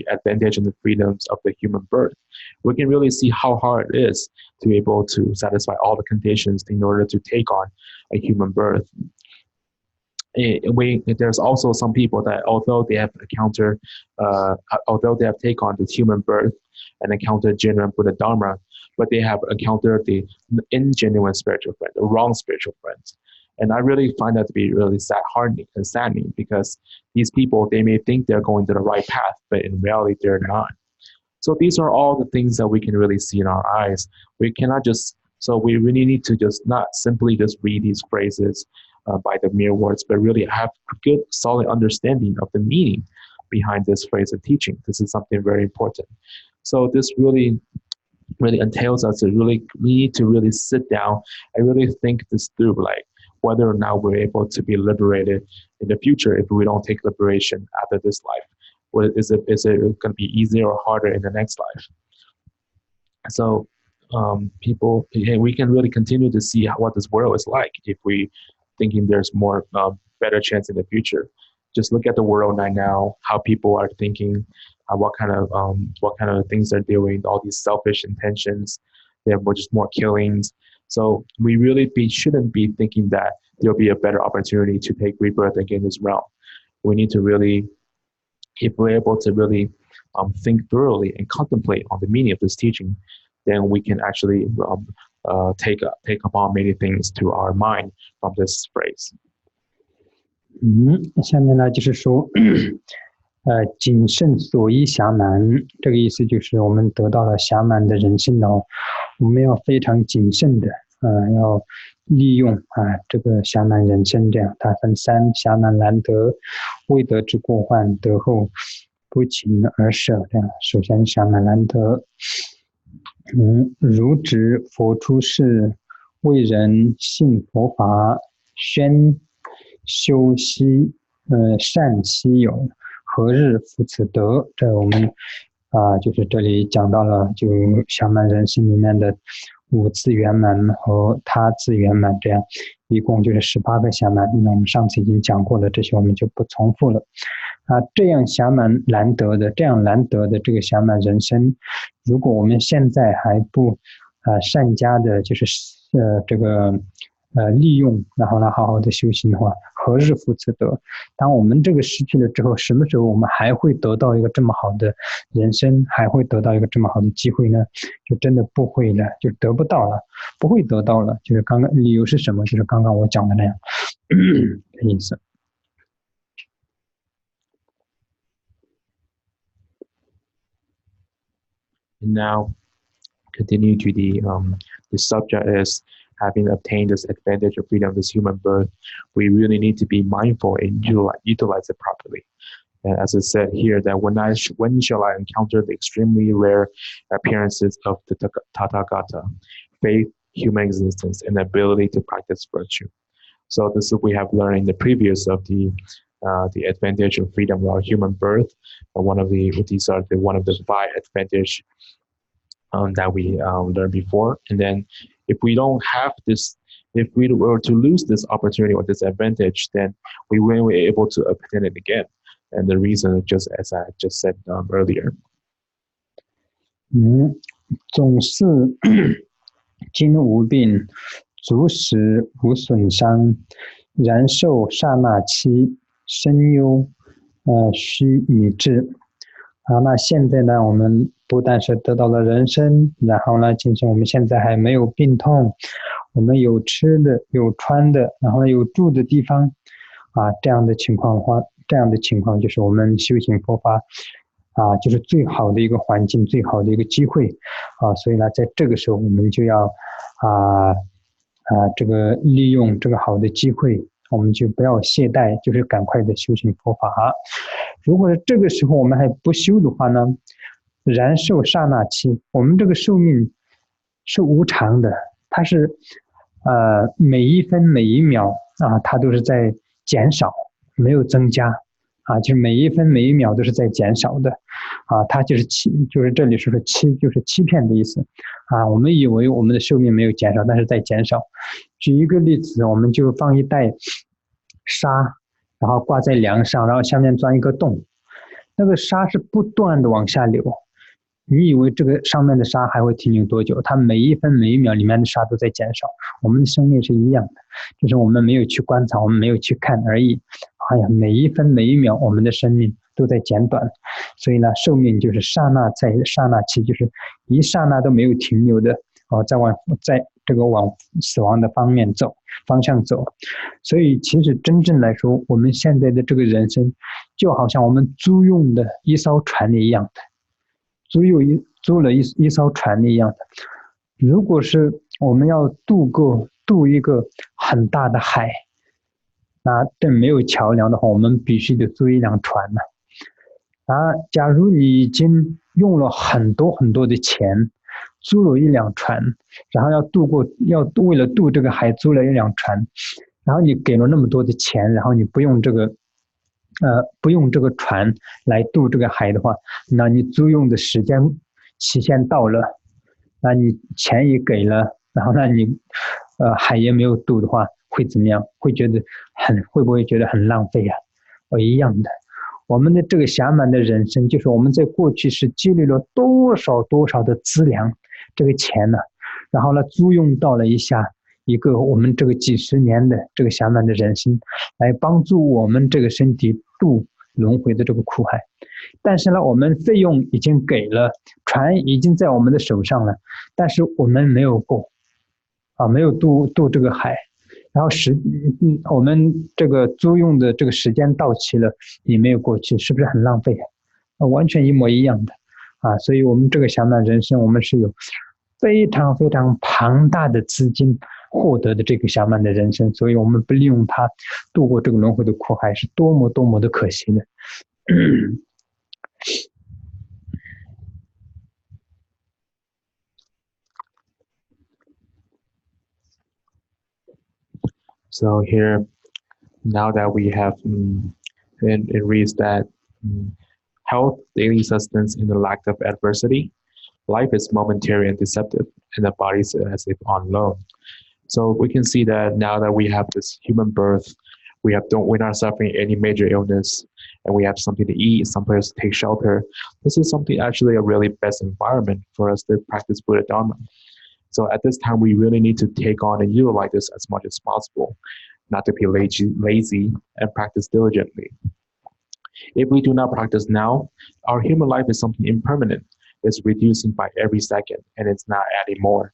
advantage and the freedoms of the human birth. We can really see how hard it is to be able to satisfy all the conditions in order to take on a human birth. There's also some people that although they have taken on the human birth and encountered genuine Buddha Dharma, but they have encountered the ingenuine spiritual friend, the wrong spiritual friends. And I really find that to be really heartening and saddening, because these people, they may think they're going to the right path, but in reality, they're not. So these are all the things that we can really see in our eyes. We really need to just not simply just read these phrases by the mere words, but really have good, solid understanding of the meaning behind this phrase of teaching. This is something very important. So this really entails us we need to really sit down and really think this through, like whether or not we're able to be liberated in the future if we don't take liberation after this life. Is it going to be easier or harder in the next life? So we can really continue to see what this world is like if we thinking there's more better chance in the future. Just look at the world right now, how people are thinking, what kind of things they're doing, all these selfish intentions. They have just more killings. So we really shouldn't be thinking that there'll be a better opportunity to take rebirth again in this realm. We need to really, if we're able to really think thoroughly and contemplate on the meaning of this teaching, then we can actually take upon many things to our mind from this phrase. 下面呢就是说，谨慎所依暇满，这个意思就是我们得到了暇满的人生哦，我们要非常谨慎的，要利用这个暇满人生，这样它分三：暇满难得，未得之过患，得后不勤而舍。这样，首先暇满难得，如指佛出世，为人信佛法，宣修习善希有，何日复此德？这我们就是这里讲到了，就暇满人生里面的五次圆满和他次圆满，这样一共就是18个暇满。那我们上次已经讲过了，这些我们就不重复了。这样暇满难得的，这样难得的这个暇满人生，如果我们现在还不善加的，就是利用，然后呢好好的修行的话，何日复此得？当我们这个失去了之后，什么时候我们还会得到一个这么好的人生，还会得到一个这么好的机会呢？就真的不会了，就得不到了，不会得到了。就是刚刚理由是什么？就是刚刚我讲的那样的意思。And now, continue to the subject is having obtained this advantage of freedom, this human birth. We really need to be mindful and utilize it properly. And as it said here, that when shall I encounter the extremely rare appearances of the Tathagata, faith, human existence, and the ability to practice virtue? So this is we have learned in the previous of the advantage of freedom or human birth. One of the 5 advantage that we learned before. And then if we don't have this, if we were to lose this opportunity or this advantage, then we won't be able to obtain it again. And the reason is just as I just said earlier. 总是今无病，足食无损伤，然受刹那期，身忧须已至。那现在呢，我们不但是得到了人生，然后呢，其实我们现在还没有病痛，我们有吃的，有穿的，然后有住的地方，这样的情况的话，这样的情况就是我们修行佛法就是最好的一个环境，最好的一个机会所以呢，在这个时候我们就要这个利用这个好的机会，我们就不要懈怠，就是赶快的修行佛法。如果这个时候我们还不修的话呢，然受刹那期，我们这个寿命是无常的，它是每一分每一秒它都是在减少，没有增加就是每一分每一秒都是在减少的它就是就是这里说的就是欺骗的意思我们以为我们的寿命没有减少，但是在减少。举一个例子，我们就放一袋沙，然后挂在梁上，然后下面钻一个洞，那个沙是不断的往下流，你以为这个上面的沙还会停留多久？它每一分每一秒里面的沙都在减少。我们的生命是一样的，就是我们没有去观察，我们没有去看而已。每一分每一秒我们的生命都在减短，所以呢，寿命就是刹那在刹那期，就是一刹那都没有停留的在这个往死亡的方向走。所以其实真正来说，我们现在的这个人生就好像我们租用的一艘船一样的，租了一艘船一样的。如果是我们要渡一个很大的海，那这没有桥梁的话，我们必须得租一辆船了假如你已经用了很多很多的钱租了一辆船，然后为了渡这个海租了一辆船，然后你给了那么多的钱，然后你不用这个船来渡这个海的话，那你租用的时间期限到了，那你钱也给了，然后你海也没有渡的话，会怎么样？会不会觉得很浪费一样的。我们的这个暇满的人生，就是我们在过去是积累了多少的资粮，这个钱呢，然后租用到了一个我们这个几十年的这个暇满的人生，来帮助我们这个身体度轮回的这个苦海。但是呢，我们费用已经给了，船已经在我们的手上了，但是我们没有没有渡这个海，然后我们这个租用的这个时间到期了，也没有过去，是不是很浪费完全一模一样的所以我们这个暇满人生，我们是有非常非常庞大的资金获得的这个暇满的人生，所以我们不利用它度过这个轮回的苦海，是多么多么的可惜的So here, now that we have it reads that health, daily sustenance, and the lack of adversity, life is momentary and deceptive, and the body is as if on loan. So we can see that now that we have this human birth, we're not suffering any major illness, and we have something to eat, some place to take shelter. This is something actually a really best environment for us to practice Buddha Dharma. So at this time, we really need to take on and utilize this as much as possible, not to be lazy and practice diligently. If we do not practice now, our human life is something impermanent. It's reducing by every second, and it's not adding more.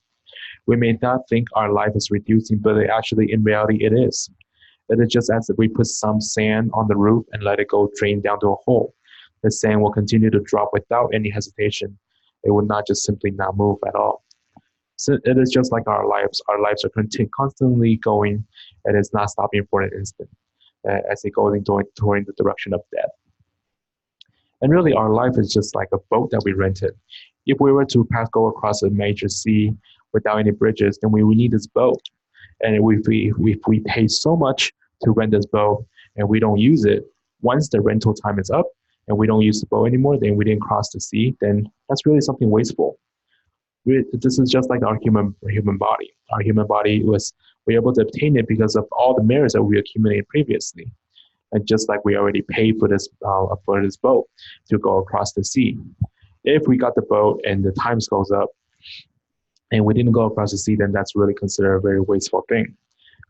We may not think our life is reducing, but actually, in reality, it is. It is just as if we put some sand on the roof and let it go drain down to a hole. The sand will continue to drop without any hesitation. It will not just simply not move at all. So it is just like our lives. Our lives are constantly going, and it's not stopping for an instant as it goes toward the direction of death. And really, our life is just like a boat that we rented. If we were to go across a major sea without any bridges, then we would need this boat. And if we pay so much to rent this boat and we don't use it, once the rental time is up and we don't use the boat anymore, then we didn't cross the sea, then that's really something wasteful. This is just like our human body. Our human body we're able to obtain it because of all the merits that we accumulated previously. And just like we already paid for this boat to go across the sea. If we got the boat and the time goes up and we didn't go across the sea, then that's really considered a very wasteful thing.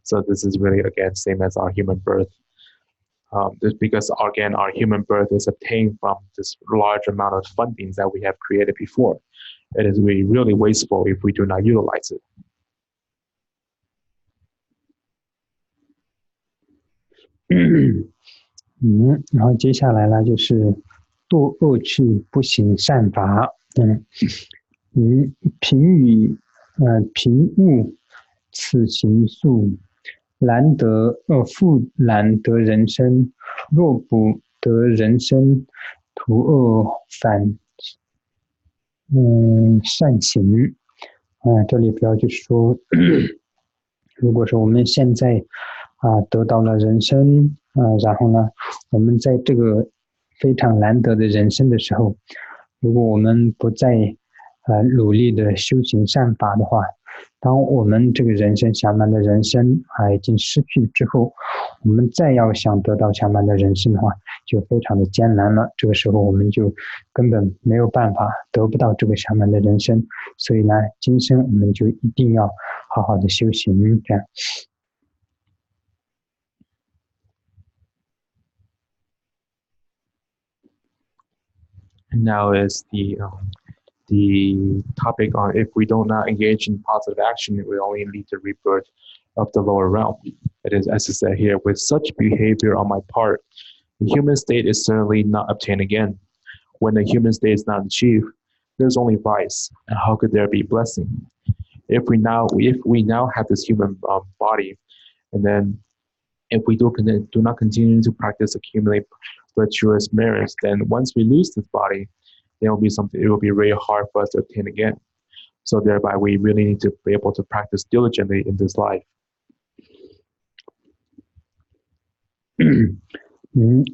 So this is really, again, same as our human birth. Just because, again, our human birth is obtained from this large amount of fundings that we have created before. It is really wasteful if we do not utilize it. 然后接下来呢，就是堕恶趣，不行善法。贫物此行数，复难得人身。若不得人身，图恶反善行。这里主要就是说，如果说我们现在得到了人身，然后呢，我们在这个非常难得的人身的时候，如果我们不再努力的修行善法的话，当我们这个人生相满的人生已经失去之后，我们再要想得到相满的人生的话，就非常的艰难了。这个时候我们就根本没有办法得不到这个相满的人生，所以呢，今生我们就一定要好好的修行，这样。And now is the topic on if we do not engage in positive action, it will only lead to rebirth of the lower realm. It is, as I said here, with such behavior on my part, the human state is certainly not obtained again. When the human state is not achieved, there's only vice, and how could there be blessing? If we now have this human body, and then if we do not continue to practice accumulate virtuous merits, then once we lose this body, there will be something. It will be very hard for us to obtain again. So thereby, we really need to be able to practice diligently in this life.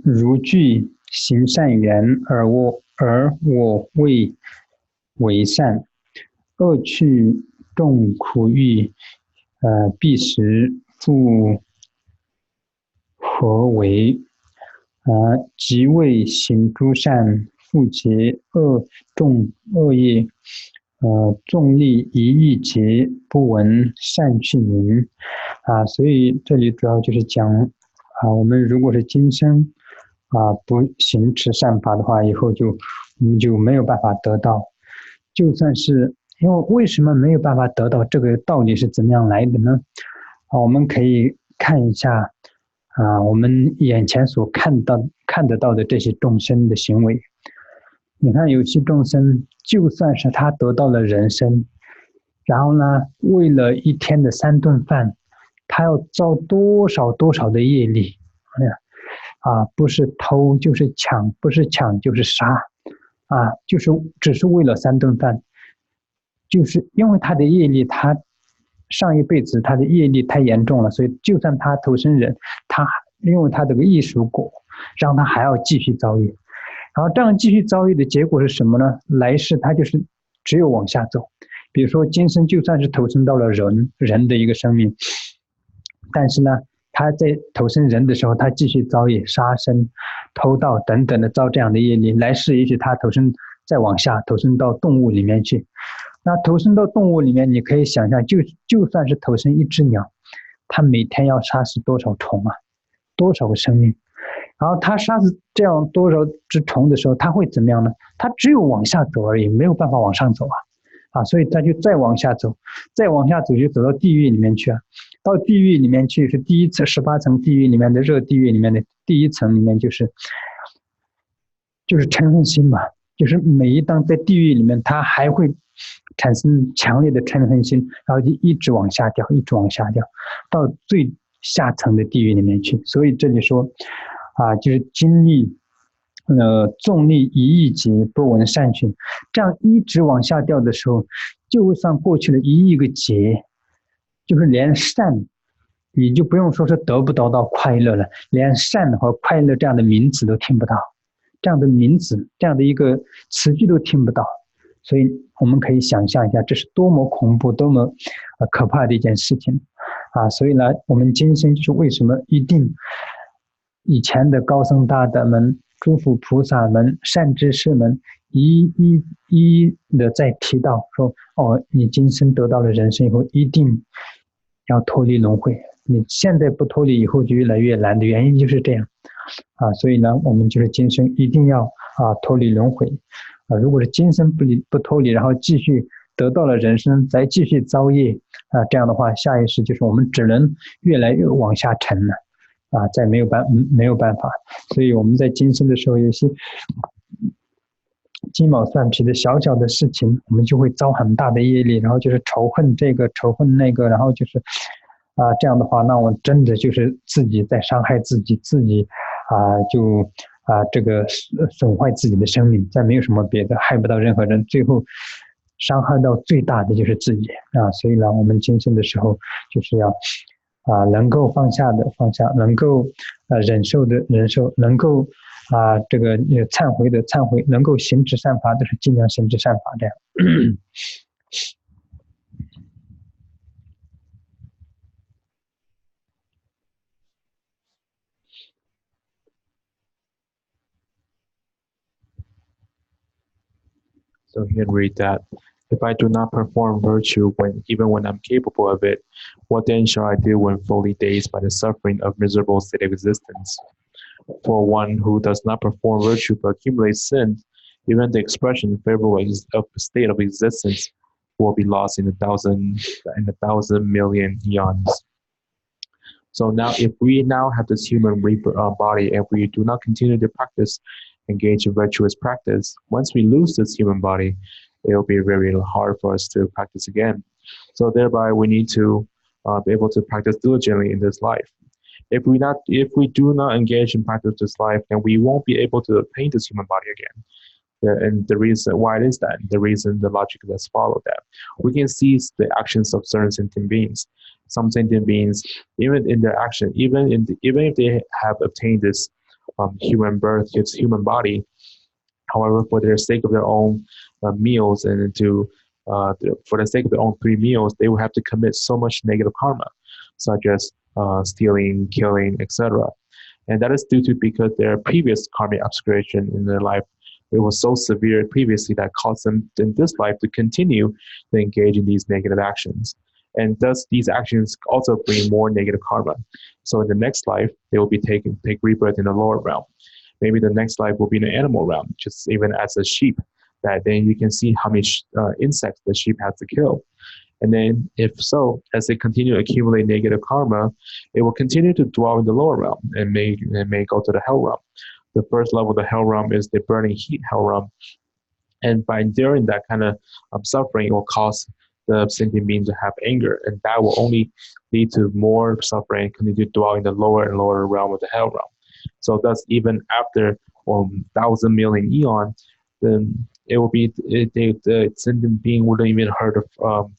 如具行善缘，而我未为善，恶趣众苦欲，必时复何为？即为行诸善，复结众恶业，众力一欲结，不闻善去名。所以这里主要就是讲我们如果是今生不行持善法的话，以后我们就没有办法得到。就算是因为什么没有办法得到，这个道理是怎么样来的呢？我们可以看一下我们眼前所看得到的这些众生的行为。你看有些众生，就算是他得到了人身，然后呢，为了一天的3顿饭，他要造多少的业力，不是偷就是抢，不是抢就是杀，就是只是为了3顿饭，就是因为他的业力，他上一辈子他的业力太严重了，所以就算他投生人，他因为他这个艺术果，让他还要继续遭遇。然后这样继续遭遇的结果是什么呢？来世他就是只有往下走。比如说今生就算是投生到了人的一个生命，但是呢他在投生人的时候，他继续遭业，杀生、偷盗等等的遭这样的业力，来世也许他再往下投生到动物里面去。那投生到动物里面，你可以想象，就算是投生一只鸟，他每天要杀死多少虫啊，多少个生命。然后他杀死这样多少只虫的时候，他会怎么样呢？他只有往下走而已，没有办法往上走所以他就再往下走，再往下走就走到地狱里面去到地狱里面去是第一层18层地狱里面的热地狱里面的第一层里面就是嗔恨心嘛，就是每一当在地狱里面，他还会产生强烈的嗔恨心，然后就一直往下掉，一直往下掉，到最下层的地狱里面去。所以这里说就是经历纵历1亿劫不闻善讯，这样一直往下掉的时候，就算过去了1亿个劫，就是连善你就不用说是得不到快乐了，连善和快乐这样的名词都听不到，这样的名词，这样的一个词句都听不到。所以我们可以想象一下，这是多么恐怖、多么可怕的一件事情所以呢，我们今生就是为什么一定以前的高僧大德们、诸佛菩萨们、善知识们一的在提到说，你今生得到了人生以后，一定要脱离轮回。你现在不脱离，以后就越来越难的原因就是这样所以呢，我们就是今生一定要脱离轮回如果是今生不脱离，然后继续得到了人生，再继续造业这样的话，下一世就是我们只能越来越往下沉了再没有办法。所以我们在今生的时候，有些鸡毛蒜皮的小小的事情，我们就会遭很大的业力，然后就是仇恨这个仇恨那个，然后就是这样的话，那我真的就是自己在伤害自己就这个损坏自己的生命，再没有什么别的，害不到任何人，最后伤害到最大的就是自己所以呢，我们今生的时候就是要能够放下的放下，能够忍受的忍受，能够这个忏悔的忏悔，能够行持善法的是尽量行持善法这样So he can read that, if I do not perform virtue even when I'm capable of it, what then shall I do when fully dazed by the suffering of miserable state of existence? For one who does not perform virtue but accumulates sin, even the expression favorable of the state of existence will be lost in a thousand million eons. So now, if we now have this human body and we do not continue to engage in virtuous practice, once we lose this human body, it will be very hard for us to practice again. So thereby, we need to be able to practice diligently in this life. If we do not engage in practice this life, then we won't be able to obtain this human body again. And the reason why it is that, the logic that's followed that, we can see the actions of certain sentient beings. Some sentient beings, even in their action, even if they have obtained this human birth, its human body, however, for the sake of their own meals and for the sake of their own 3 meals, they will have to commit so much negative karma, such as stealing, killing, etc. And that is due to because their previous karmic obscuration in their life, it was so severe previously that caused them in this life to continue to engage in these negative actions. And thus, these actions also bring more negative karma. So in the next life, they will be take rebirth in the lower realm. Maybe the next life will be in the animal realm, just even as a sheep. That then you can see how many insects the sheep has to kill. And then, if so, as they continue to accumulate negative karma, it will continue to dwell in the lower realm and may go to the hell realm. The first level of the hell realm is the burning heat hell realm. And by enduring that kind of suffering, it will cause the sentient being to have anger, and that will only lead to more suffering, continue to dwell in the lower and lower realm of the hell realm. So thus, even after 1,000 million eon, then it will be the sentient being wouldn't even heard of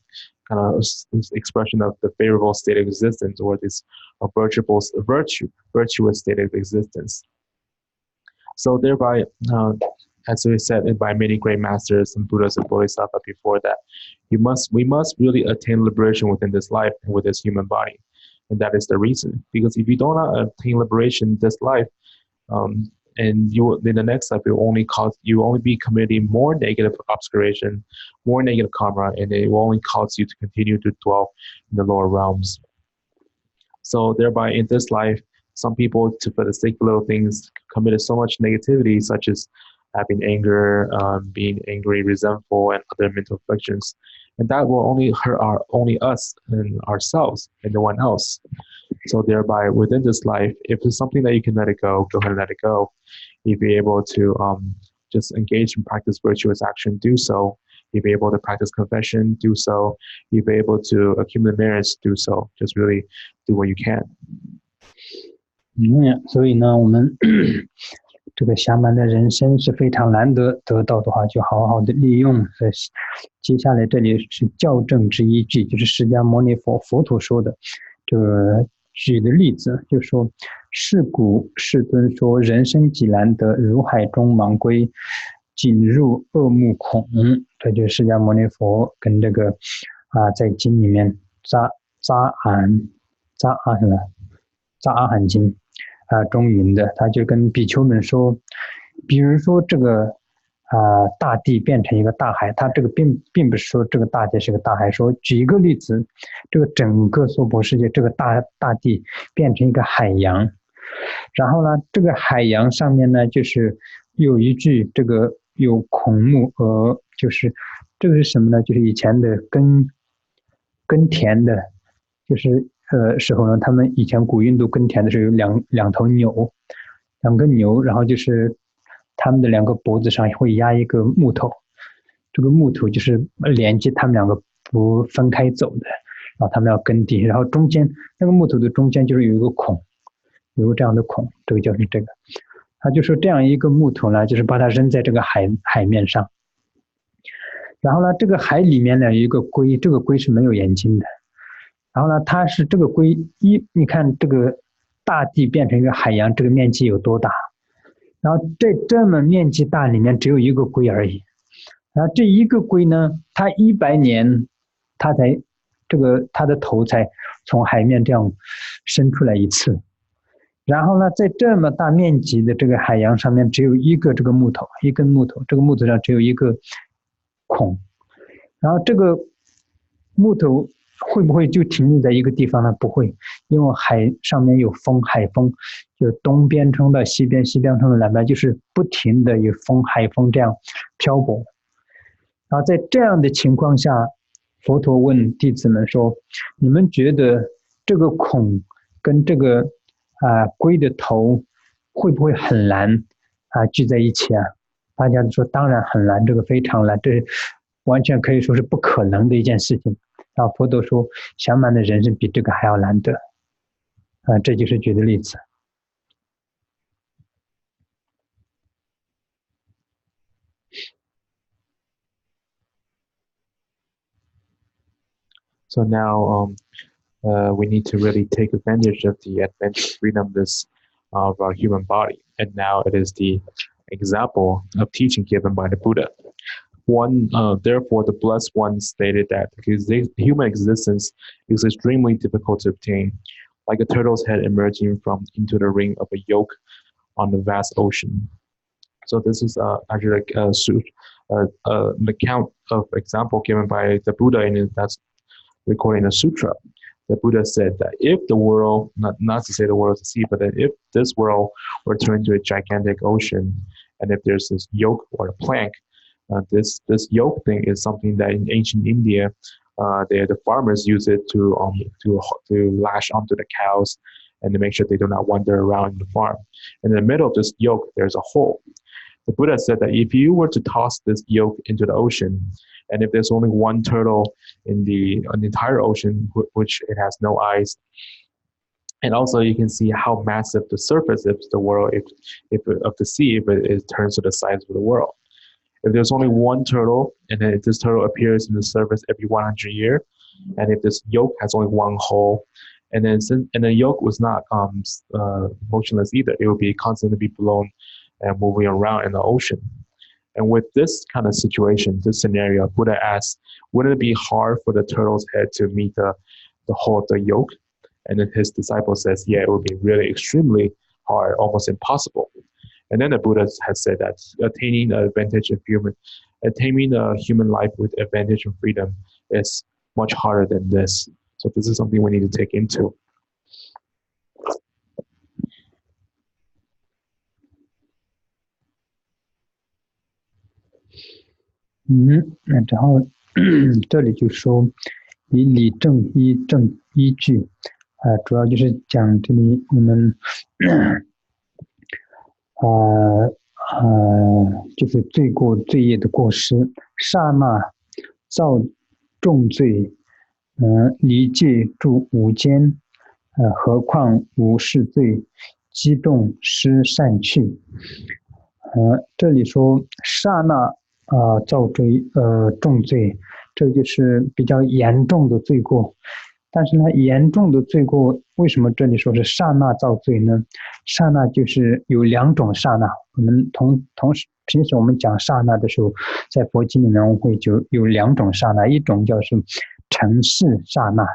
kind of this expression of the favorable state of existence or this virtuous state of existence. So thereby, as we said by many great masters and Buddhas and Bodhisattva before that, we must really attain liberation within this life and with this human body. And that is the reason. Because if you do not attain liberation in this life, and you in the next life, you will only be committing more negative obscuration, more negative karma, and it will only cause you to continue to dwell in the lower realms. So thereby in this life, some people, for the sake of little things, committed so much negativity, such as having anger, being angry, resentful, and other mental afflictions. And that will only hurt only us and ourselves and no one else. So thereby within this life, if there's something that you can let it go ahead and let it go. If you're able to just engage and practice virtuous action, do so. If you're able to practice confession, do so. If you're able to accumulate merits, do so. Just really do what you can. 所以呢，我们这个暇满的人生是非常难得得到的话，就好好的利用。接下来这里是校正之依据，就是释迦牟尼佛陀说的，这个举的例子，就说是古世尊说，人生极难得，如海中莽龟，紧入恶目孔。这就是释迦牟尼佛跟这个在经里面扎阿含经中云的，他就跟比丘们说，比如说这个大地变成一个大海，他这个并不是说这个大地是个大海，说举一个例子，这个整个娑婆世界这个大地变成一个海洋，然后呢，这个海洋上面呢，就是有一句这个有孔目额，就是这个是什么呢？就是以前的耕田的，就是时候呢，他们以前古印度耕田的时候有两头牛，两个牛，然后就是他们的两个脖子上会压一个木头，这个木头就是连接他们两个不分开走的，然后他们要耕地，然后中间那个木头的中间就是有一个孔，有个这样的孔，这个就是这个，他就说这样一个木头呢，就是把它扔在这个海面上，然后呢，这个海里面呢有一个龟，这个龟是没有眼睛的。然后呢，它是这个龟你看这个大地变成一个海洋，这个面积有多大？然后在这么面积大里面只有一个龟而已。然后这一个龟呢，它100年，它的头才从海面这样伸出来一次。然后呢，在这么大面积的这个海洋上面，只有一个这个木头，一根木头，这个木头上只有一个孔。然后这个木头会不会就停留在一个地方呢？不会，因为海上面有风，海风就东边冲到西边，西边冲到南边，就是不停的有海风这样漂泊。然后在这样的情况下，佛陀问弟子们说：“你们觉得这个孔跟这个龟的头会不会很难聚在一起啊？”大家都说：“当然很难，这个非常难，这完全可以说是不可能的一件事情。”然后佛陀说，暇满的人生比这个还要难得，这就是举的例子。So now we need to really take advantage of the adventure freedomness of our human body. And now it is the example of teaching given by the Buddha. Therefore, the Blessed One stated that because human existence is extremely difficult to obtain, like a turtle's head emerging into the ring of a yoke on the vast ocean. So this is actually an account of example given by the Buddha, and that's recorded in a sutra. The Buddha said that if the world, not to say the world is a sea, but that if this world were turned into a gigantic ocean, and if there's this yoke or a plank, this yoke thing is something that in ancient India, the farmers use it to lash onto the cows and to make sure they do not wander around the farm. In the middle of this yoke, there's a hole. The Buddha said that if you were to toss this yoke into the ocean, and if there's only one turtle in the entire ocean, which it has no eyes, and also you can see how massive the surface is the world of the sea if it turns to the size of the world. If there's only one turtle, and then if this turtle appears in the surface every 100 years, and if this yoke has only one hole, and the yoke was not motionless either, it would be constantly be blown and moving around in the ocean. And with this kind of situation, this scenario, Buddha asks, wouldn't it be hard for the turtle's head to meet the whole of the yoke? And then his disciple says, yeah, it would be really extremely hard, almost impossible. And then the Buddha has said that attaining a human life with advantage and freedom is much harder than this. So this is something we need to take into.然后这里就说以理证依据主要就是讲这里我们就是罪过罪业的过失，刹那造重罪，离戒住无间，何况无事罪，激动失善趣。这里说刹那造重罪，这就是比较严重的罪过。但是呢，严重的罪过为什么这里说是刹那造罪呢？刹那就是有两种刹那。我们同时平时我们讲刹那的时候，在佛经里面我们会就有两种刹那，一种叫是尘世刹那，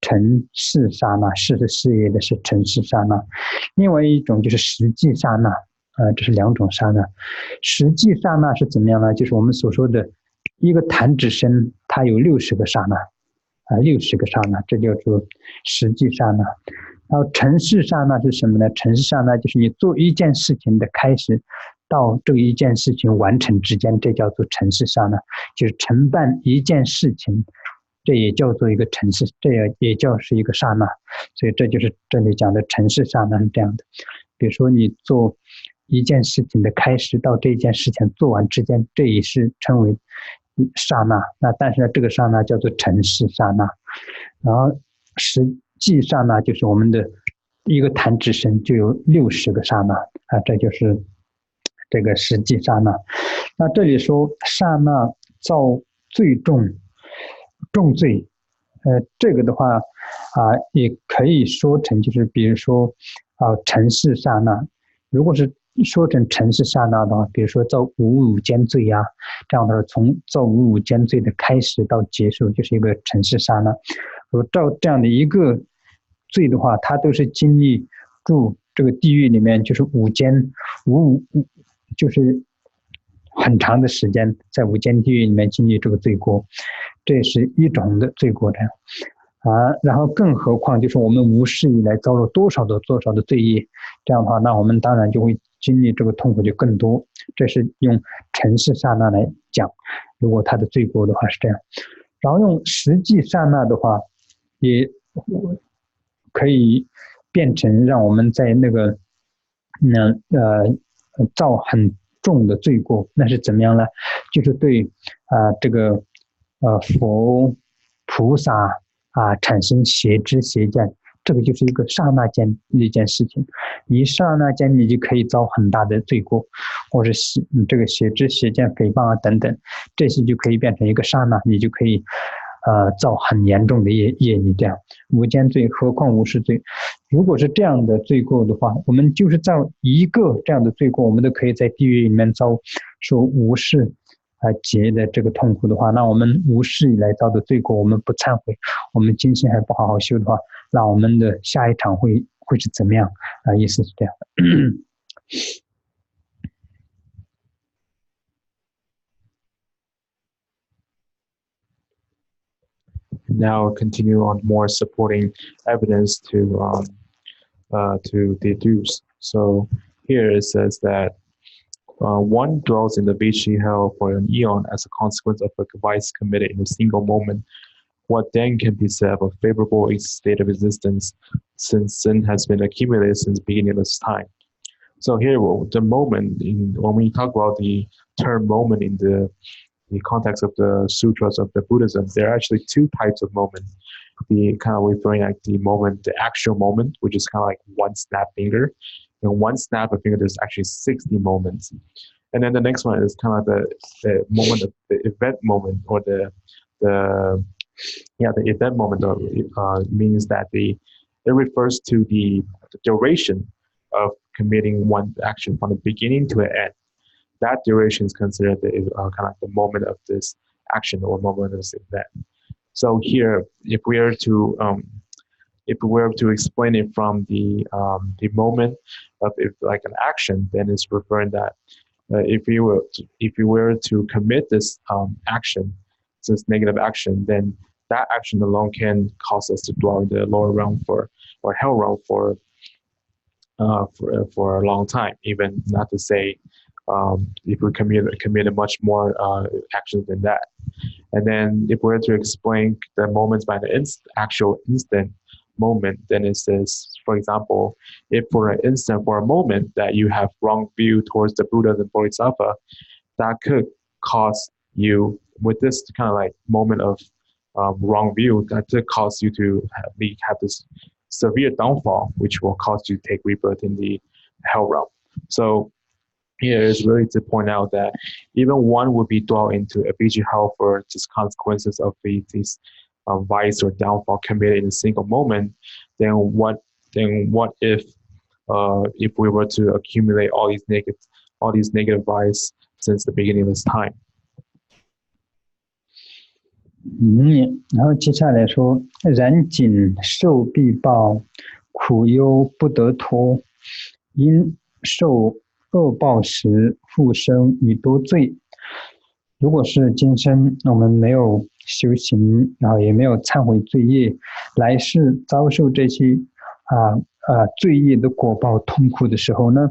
尘世刹那，世是事业的是尘世刹那，另外一种就是实际刹那。这是两种刹那。实际刹那是怎么样呢？就是我们所说的一个弹指声，它有60个刹那，60个刹那，这叫做实际刹那。然后尘世刹那是什么呢？尘世刹那就是你做一件事情的开始到这个一件事情完成之间，这叫做尘世刹那，就是承办一件事情，这也叫做一个尘世，这也叫是一个刹那。所以这就是这里讲的尘世刹那是这样的。比如说你做一件事情的开始到这件事情做完之间，这也是称为刹那。那但是呢，这个刹那叫做尘世刹那。然后实际刹那就是我们的一个弹指声就有60个刹那这就是这个实际刹那。那这里说刹那造最重罪，这个的话也可以说成就是比如说尘世刹那。如果是说成尘世刹那的话，比如说造五间罪这样的从造五间罪的开始到结束就是一个尘世刹那。照这样的一个罪的话，它都是经历住这个地狱里面就是五就是很长的时间在无间地狱里面经历这个罪过，这是一种的罪过这样然后更何况就是我们无始以来遭了多少的罪业，这样的话那我们当然就会经历这个痛苦就更多。这是用尘世刹那来讲，如果他的罪过的话是这样。然后用实际刹那的话也可以变成让我们在那个造很重的罪过。那是怎么样呢？就是对这个佛菩萨产生邪知邪见，这个就是一个刹那间的一件事情。一刹那间你就可以遭很大的罪过，或者是这个邪知邪见诽谤等等，这些就可以变成一个刹那，你就可以造很严重的业力这样。无间罪何况无事罪，如果是这样的罪过的话，我们就是造一个这样的罪过，我们都可以在地狱里面遭受无事劫的这个痛苦的话，那我们无始以来造的罪过我们不忏悔，我们今生还不好好修的话，那我们的下一场会是怎么样意思是这样的。Now continue on more supporting evidence to deduce. So here it says that one dwells in the Vichy hell for an eon as a consequence of a vice committed in a single moment. What then can be said of a favorable state of existence, since sin has been accumulated since the beginning of this time? So here, the moment, when we talk about the term moment in the context of the sutras of the Buddhism, there are actually two types of moment. The kind of referring at the moment, the actual moment, which is kind of like one snap finger. And one snap of finger, there's actually 60 moments. And then the next one is kind of the moment of the event moment, or the event moment means that it refers to the duration of committing one action from the beginning to the end. that duration is considered the, kind of like the moment of this action or moment of this event. So here, if we were to explain it from the moment of like an action, then it's referring that if you were to commit this action, this negative action, then that action alone can cause us to dwell in the lower realm or hell realm for a long time. Even not to say if we committed much more actions than that. And then if we were to explain the moments by the actual instant moment, then it says, for example, if for an instant, for a moment that you have wrong view towards the Buddha and Bodhisattva, that could cause you, with this kind of like moment of wrong view, that could cause you to have this severe downfall, which will cause you to take rebirth in the hell realm. So here is really to point out that even one would be dwell into a BG hell for just consequences of these vice or downfall committed in a single moment. Then what if we were to accumulate all these negative vice since the beginning of this time? 然后接下来说，然谨受必报，苦忧不得脱，因受恶报时，复生与多罪。如果是今生我们没有修行，然后也没有忏悔罪业，来世遭受这些罪业的果报痛苦的时候呢，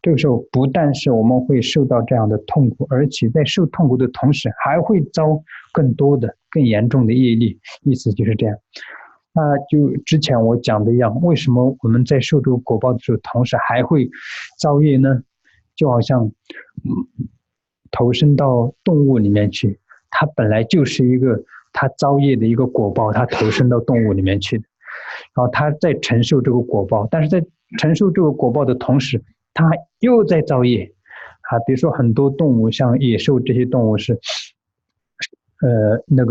这个时候不但是我们会受到这样的痛苦，而且在受痛苦的同时，还会遭更多的、更严重的业力。意思就是这样。就之前我讲的一样，为什么我们在受这个果报的时候，同时还会造业呢？就好像投身到动物里面去，它本来就是一个它造业的一个果报，它投身到动物里面去的，然后它在承受这个果报，但是在承受这个果报的同时，它又在造业。比如说很多动物，像野兽这些动物是。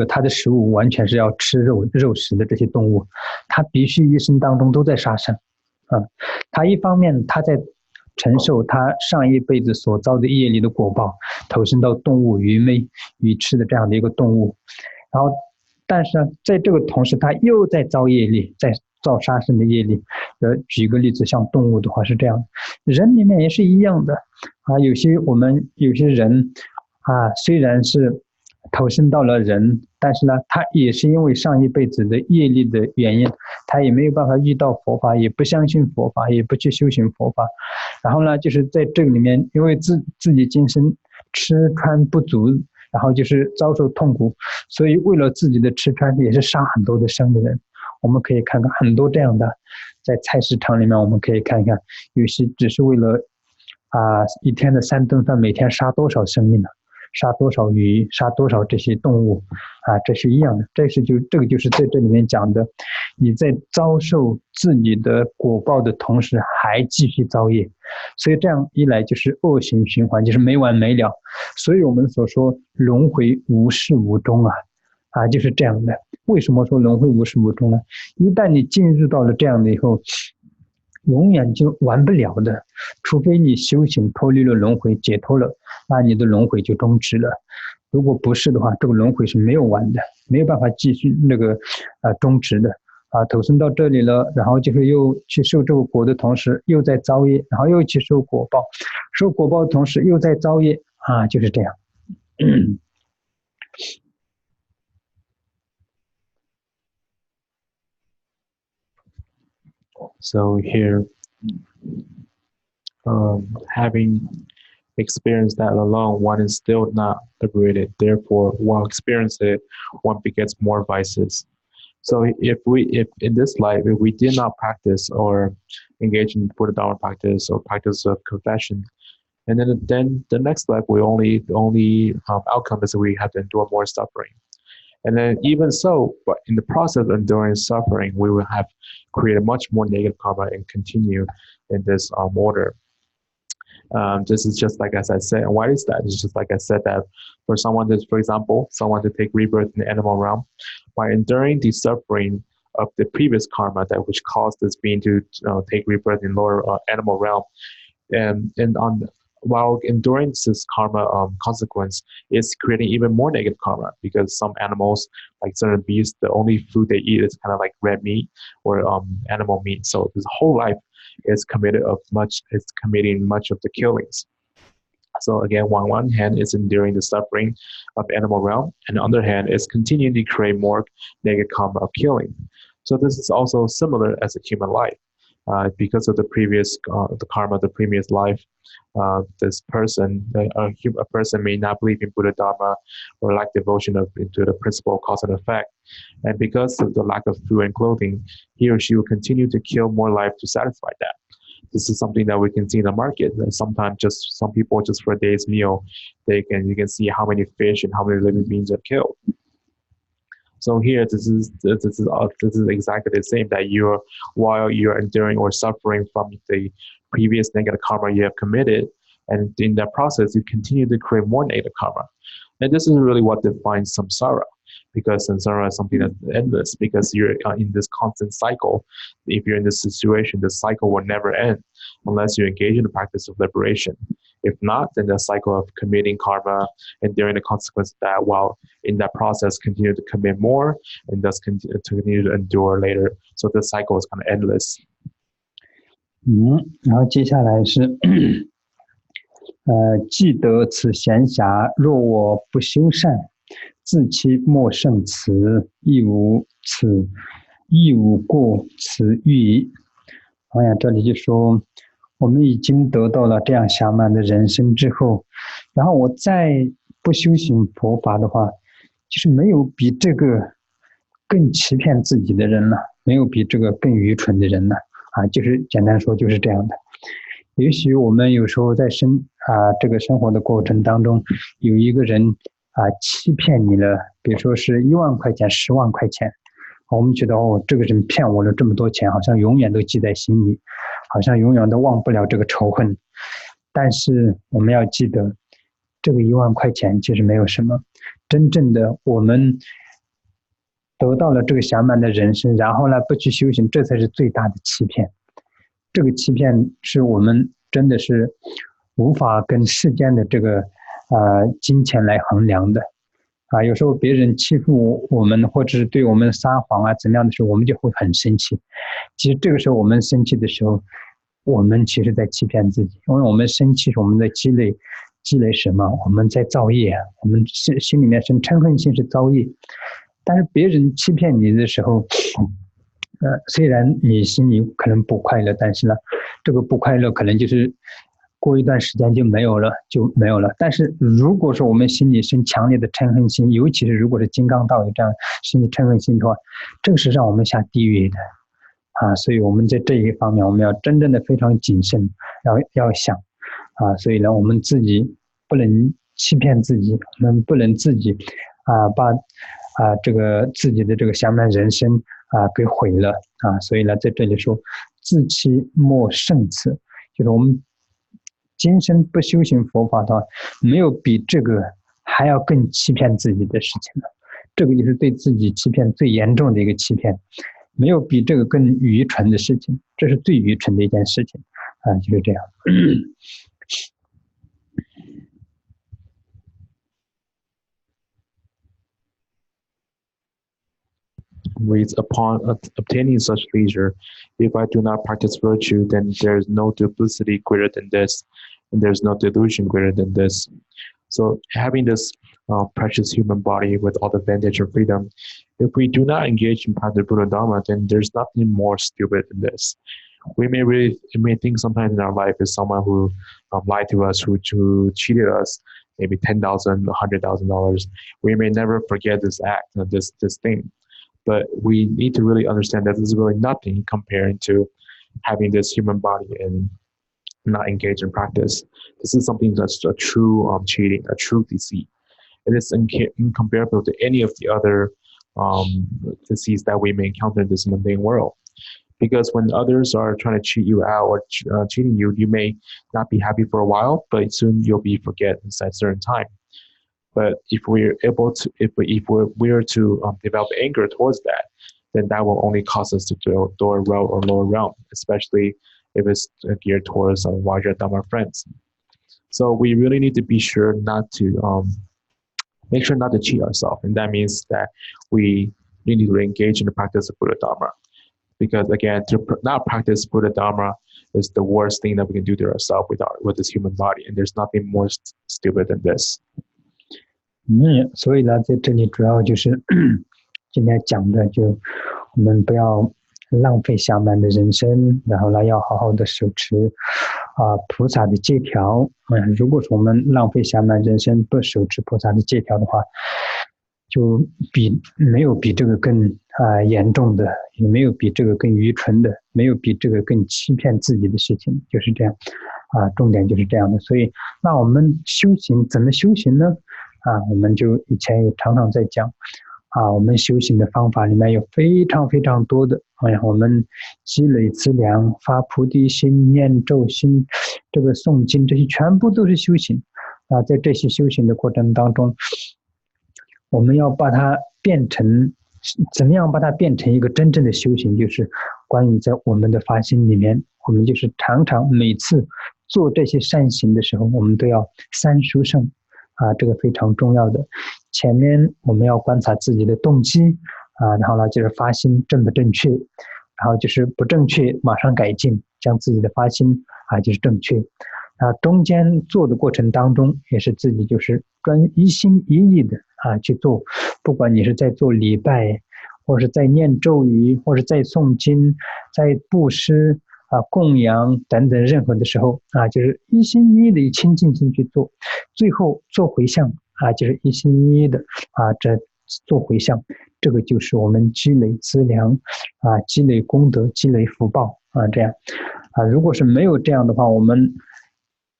它的食物完全是要吃肉食的这些动物，它必须一生当中都在杀生，它一方面它在承受它上一辈子所造的业力的果报，投身到动物愚昧愚痴的这样的一个动物，然后但是呢，在这个同时，它又在造业力，在造杀生的业力。举个例子，像动物的话是这样，人里面也是一样的有些人虽然是投身到了人，但是呢，他也是因为上一辈子的业力的原因，他也没有办法遇到佛法，也不相信佛法，也不去修行佛法。然后呢，就是在这个里面，因为自己今生吃穿不足，然后就是遭受痛苦，所以为了自己的吃穿，也是杀很多的生的人。我们可以看看很多这样的，在菜市场里面，我们可以看看，有些只是为了一天的3顿饭，每天杀多少生命呢？杀多少鱼，杀多少这些动物这是一样的。这个就是在这里面讲的，你在遭受自己的果报的同时，还继续造业，所以这样一来就是恶性循环，就是没完没了。所以我们所说轮回无始无终就是这样的。为什么说轮回无始无终呢？一旦你进入到了这样的以后，永远就完不了的，除非你修行脱离了轮回，解脱了，那你的轮回就终止了。如果不是的话，这个轮回是没有完的，没有办法继续终止的投身到这里了，然后就是又去受这个果的同时，又在造业，然后又去受果报，受果报的同时又在造业就是这样。So here, having experienced that alone, one is still not liberated. Therefore, while experiencing it, one begets more vices. So if in this life, if we did not practice or engage in Buddha Dharma practice or practice of confession, and then the next life, the only outcome is that we have to endure more suffering. And then even so, but in the process of enduring suffering, we will have created much more negative karma and continue in this order. This is just like as I said. And why is that? It's just like I said that for someone to take rebirth in the animal realm, by enduring the suffering of the previous karma that which caused this being to take rebirth in lower animal realm, and while enduring this karma consequence is creating even more negative karma, because some animals, like certain beasts, the only food they eat is kind of like red meat or animal meat. So his whole life is committing much of the killings. So again, on one hand, it's enduring the suffering of animal realm, and on the other hand, it's continuing to create more negative karma of killing. So this is also similar as a human life. Because of the previous the karma of the previous life, this person, a person may not believe in Buddha Dharma or lack devotion into the principle of cause and effect, and because of the lack of food and clothing, he or she will continue to kill more life to satisfy that. This is something that we can see in the market. And sometimes, just some people, just for a day's meal, you can see how many fish and how many living beings are killed. So here, this is exactly the same, that while you're enduring or suffering from the previous negative karma you have committed, and in that process, you continue to create more negative karma. And this is really what defines samsara, because samsara is something that's endless, because you're in this constant cycle. If you're in this situation, the cycle will never end unless you engage in the practice of liberation. If not, then the cycle of committing karma and enduring the consequence of that, while in that process continue to commit more and thus continue to endure later. So the cycle is kind of endless. 然后接下来是既得此闲暇，若我不修善，自欺莫胜慈，亦无过此欲。这里就说，我们已经得到了这样暇满的人生之后，然后我再不修行佛法的话，就是没有比这个更欺骗自己的人了，没有比这个更愚蠢的人了就是简单说就是这样的。也许我们有时候在这个生活的过程当中，有一个人欺骗你了，比如说是1万块钱、10万块钱，我们觉得这个人骗我了这么多钱，好像永远都记在心里，好像永远都忘不了这个仇恨。但是我们要记得，这个1万块钱其实没有什么，真正的我们得到了这个暇满的人生，然后呢不去修行，这才是最大的欺骗。这个欺骗是我们真的是无法跟世间的这个金钱来衡量的有时候别人欺负我们，或者是对我们撒谎怎么样的时候，我们就会很生气。其实这个时候我们生气的时候，我们其实在欺骗自己，因为我们生气是我们在积累什么？我们在造业我们心里面生嗔恨心是造业。但是别人欺骗你的时候虽然你心里可能不快乐，但是呢这个不快乐可能就是过一段时间就没有了。但是如果说我们心里生强烈的嗔恨心，尤其是如果是金刚道有这样心里嗔恨心的话，这个是让我们下地狱的所以我们在这一方面我们要真正的非常谨慎，要想所以呢我们自己不能欺骗自己，我们不能自己把这个自己的这个暇满人生给毁了所以呢在这里说自欺莫胜此，就是我们今生不修行佛法的话，没有比这个还要更欺骗自己的事情了。这个就是对自己欺骗最严重的一个欺骗，没有比这个更愚蠢的事情，这是最愚蠢的一件事情就是这样。Reads, upon obtaining such leisure, if I do not practice virtue, then there is no duplicity greater than this, and there's no delusion greater than this. So having this precious human body with all the advantage of freedom, if we do not engage in practice of Buddha Dharma, then there's nothing more stupid than this. We may think sometimes in our life is someone who lied to us, who cheated us, maybe $10,000, $100,000. We may never forget this act, this thing. But we need to really understand that this is really nothing compared to having this human body and not engage in practice. This is something that's a true cheating, a true deceit. It is incomparable to any of the other deceits that we may encounter in this mundane world. Because when others are trying to cheat you out or cheating you, you may not be happy for a while, but soon you'll be forget at a certain time. But if we're able to, if we're to develop anger towards that, then that will only cause us to do lower realm or lower realm, especially if it's geared towards Vajra Dhamma friends. So we really need to be sure not to make sure not to cheat ourselves, and that means that we need to engage in the practice of Buddha Dharma. Because again, to not practice Buddha Dharma is the worst thing that we can do to ourselves with this human body, and there's nothing more stupid than this. 所以呢，在这里主要就是今天讲的，就我们不要浪费暇满的人生，然后呢，要好好的守持菩萨的戒条。如果说我们浪费暇满人生，不守持菩萨的戒条的话，就没有比这个更严重的，也没有比这个更愚蠢的，没有比这个更欺骗自己的事情，就是这样重点就是这样的。所以，那我们修行怎么修行呢？我们就以前也常常在讲我们修行的方法里面有非常非常多的，我们积累资粮、发菩提心、念咒心、这个诵经，这些全部都是修行。在这些修行的过程当中，我们要把它变成怎么样？把它变成一个真正的修行，就是关于在我们的发心里面，我们就是常常每次做这些善行的时候，我们都要三殊胜。这个非常重要的。前面我们要观察自己的动机然后呢就是发心正不正确，然后就是不正确马上改进，将自己的发心就是正确。中间做的过程当中，也是自己就是一心一意的去做，不管你是在做礼拜，或是在念咒语，或是在诵经，在布施供养等等任何的时候就是一心一意的亲近心去做，最后做回向就是一心一意的这做回向，这个就是我们积累资粮积累功德、积累福报这样如果是没有这样的话，我们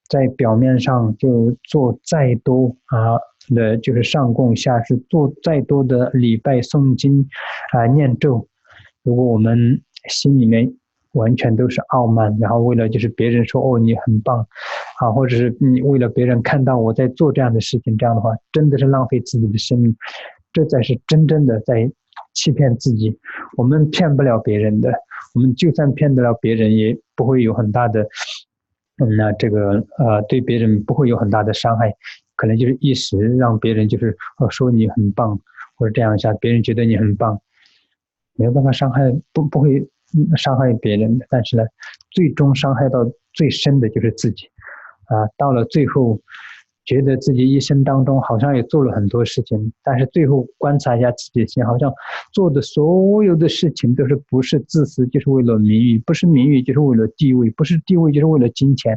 在表面上就做再多的就是上供下施，做再多的礼拜诵经念咒，如果我们心里面完全都是傲慢，然后为了就是别人说你很棒或者是你为了别人看到我在做这样的事情，这样的话真的是浪费自己的生命，这才是真正的在欺骗自己。我们骗不了别人的，我们就算骗得了别人，也不会有很大的这个对别人不会有很大的伤害，可能就是一时让别人就是说你很棒，或者这样一下别人觉得你很棒，没有办法伤害，不会伤害别人的，但是呢最终伤害到最深的就是自己到了最后觉得自己一生当中好像也做了很多事情，但是最后观察一下自己的心，好像做的所有的事情都是不是自私就是为了名誉，不是名誉就是为了地位，不是地位就是为了金钱，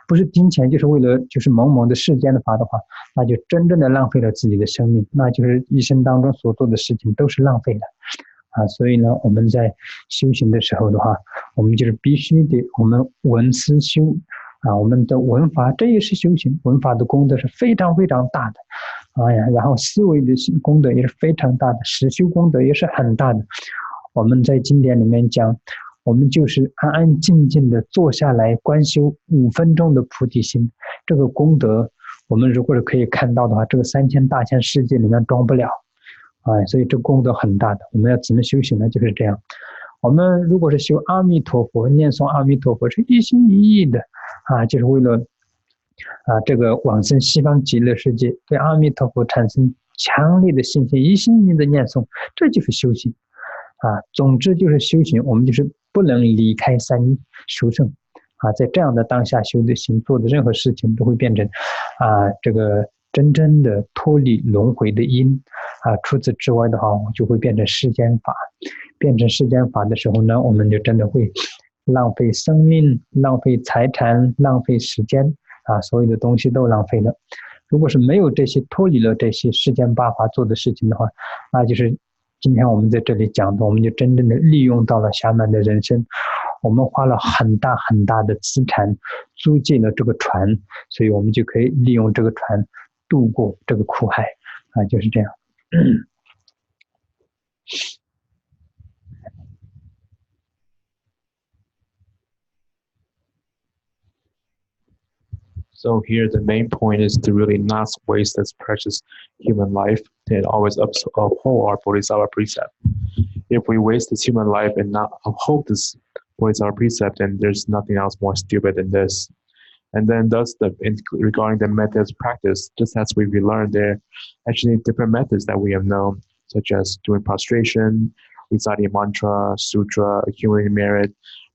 不是金钱就是为了就是某某的世间的法的话，那就真正的浪费了自己的生命，那就是一生当中所做的事情都是浪费的所以呢我们在修行的时候的话，我们就是必须得我们闻思修我们的闻法，这也是修行，闻法的功德是非常非常大的然后思维的功德也是非常大的，实修功德也是很大的。我们在经典里面讲，我们就是安安静静的坐下来观修5分钟的菩提心，这个功德我们如果是可以看到的话，这个3000大千世界里面装不了所以这个功德很大的。我们要怎么修行呢？就是这样，我们如果是修阿弥陀佛，念诵阿弥陀佛是一心一意的就是为了这个往生西方极乐世界，对阿弥陀佛产生强烈的信心，一心一意的念诵，这就是修行总之就是修行，我们就是不能离开三一殊胜在这样的当下修的行，做的任何事情都会变成这个真正的脱离轮回的因除此之外的话，就会变成世间法。变成世间法的时候呢，我们就真的会浪费生命、浪费财产、浪费时间所有的东西都浪费了。如果是没有这些脱离了这些世间八法做的事情的话，那就是今天我们在这里讲的，我们就真正的利用到了暇满的人生。我们花了很大很大的资产租借了这个船，所以我们就可以利用这个船渡过这个苦海就是这样So here the main point is to really not waste this precious human life and always uphold our Bodhisattva precept. If we waste this human life and not uphold this Bodhisattva precept, then there's nothing else more stupid than this. And then regarding the methods practice, just as we learned, there are actually different methods that we have known, such as doing prostration, reciting mantra, sutra, accumulating merit,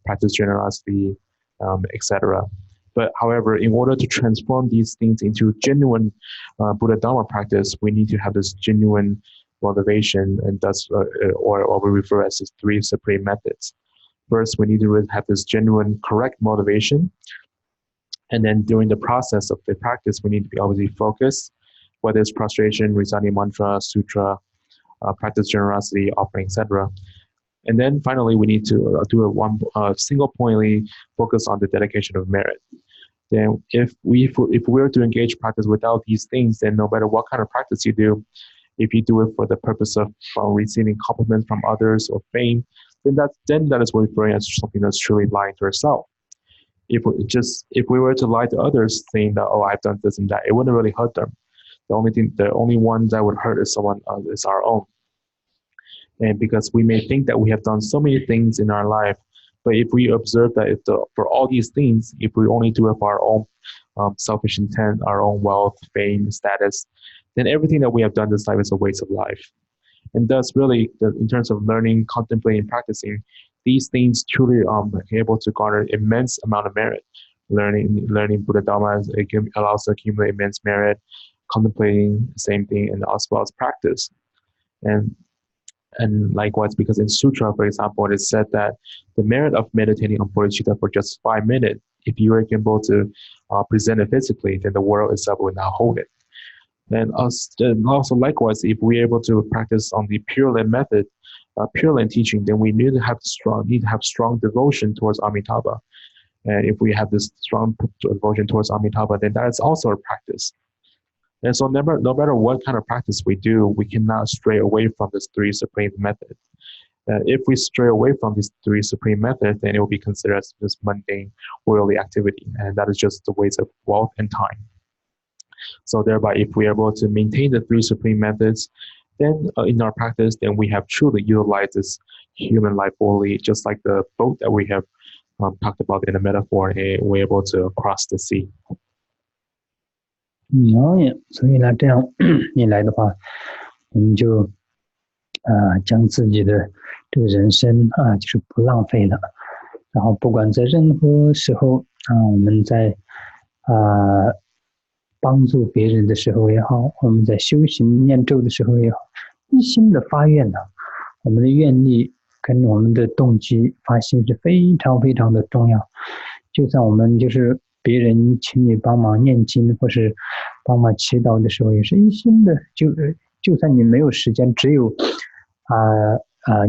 practice generosity, etc. But however, in order to transform these things into genuine Buddha Dharma practice, we need to have this genuine motivation, and thus, or what we refer as as 3 supreme methods. First, we need to really have this genuine, correct motivation. And then during the process of the practice, we need to be obviously focused, whether it's prostration, reciting mantra, sutra, practice generosity, offering, etc. And then finally, we need to do a single-pointedly focus on the dedication of merit. Then if we were to engage practice without these things, then no matter what kind of practice you do, if you do it for the purpose of receiving compliments from others or fame, then that is what we're referring as something that's truly lying to ourselves. If we were to lie to others, saying that, oh, I've done this and that, it wouldn't really hurt them. The only one that would hurt is our own. And because we may think that we have done so many things in our life, but if we observe that for all these things, if we only do it for our own selfish intent, our own wealth, fame, status, then everything that we have done this life is a waste of life. And thus, really, in terms of learning, contemplating, practicing, these things truly are able to garner immense amount of merit. Learning Buddha Dharma allows to accumulate immense merit. Contemplating, the same thing, and as well as practice. And likewise, because in Sutra, for example, it is said that the merit of meditating on Bodhicitta for just 5 minutes, if you are able to present it physically, then the world itself will not hold it. And also likewise, if we're able to practice on the Pure Land method, Pure Land teaching, then we need to have strong devotion towards Amitabha. And if we have this strong devotion towards Amitabha, then that is also a practice. And so no matter what kind of practice we do, we cannot stray away from this 3 supreme methods. If we stray away from these 3 supreme methods, then it will be considered as just mundane, worldly activity, and that is just a waste of wealth and time. So thereby, if we are able to maintain the 3 supreme methods, then in our practice, then we have truly utilized this human life fully, just like the boat that we have talked about in the metaphor, we're able to cross the sea. 所以呢，这样一来的话，我们就将自己的这个人生就是不浪费了。然后不管在任何时候我们在帮助别人的时候也好，我们在修行念咒的时候也好，一心的发愿我们的愿力跟我们的动机发心是非常非常的重要。就算我们就是别人请你帮忙念经或是帮忙祈祷的时候，也是一心的，就算你没有时间，只有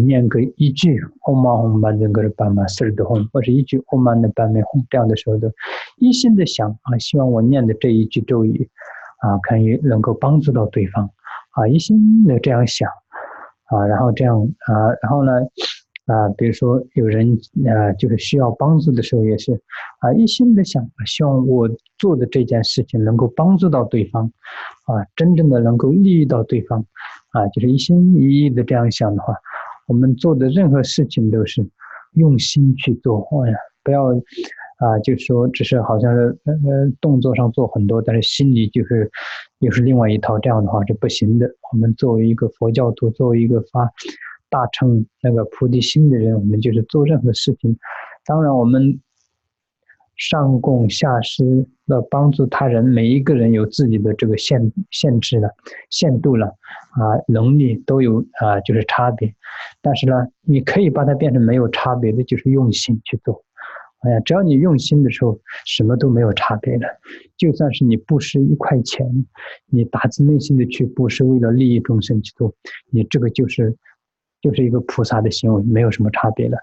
念个1句唵嘛吽班正格巴玛斯尔的吽，或是1句唵嘛呢班美吽，这样的时候都一心的想希望我念的这一句咒语可以能够帮助到对方一心的这样想然后这样然后呢比如说有人就是需要帮助的时候，也是一心的想希望我做的这件事情能够帮助到对方真正的能够利益到对方就是一心一意的这样想的话，我们做的任何事情都是用心去做不要就是说只是好像是动作上做很多，但是心里就是又是另外一套，这样的话是不行的。我们作为一个佛教徒，作为一个发大乘那个菩提心的人，我们就是做任何事情，当然我们上供下施的帮助他人，每一个人有自己的这个限制了、限度了能力都有就是差别，但是呢，你可以把它变成没有差别的，就是用心去做。只要你用心的时候，什么都没有差别了。就算是你布施1块钱，你打自内心的去布施，为了利益众生去做，你这个就是一个菩萨的行为，没有什么差别了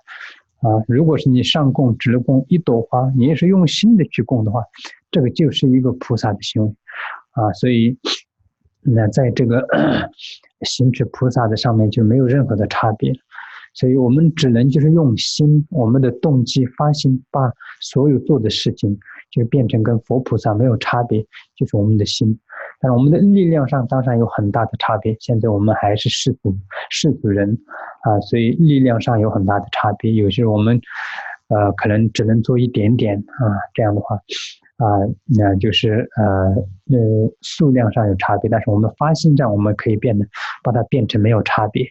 如果是你上供只供1朵花，你也是用心的去供的话，这个就是一个菩萨的行为所以那在这个行持菩萨的上面就没有任何的差别，所以我们只能就是用心，我们的动机发心，把所有做的事情就变成跟佛菩萨没有差别，就是我们的心。但是我们的力量上当然有很大的差别，现在我们还是世俗人所以力量上有很大的差别，有些我们可能只能做一点点这样的话就是数量上有差别，但是我们发心上我们可以把它变成没有差别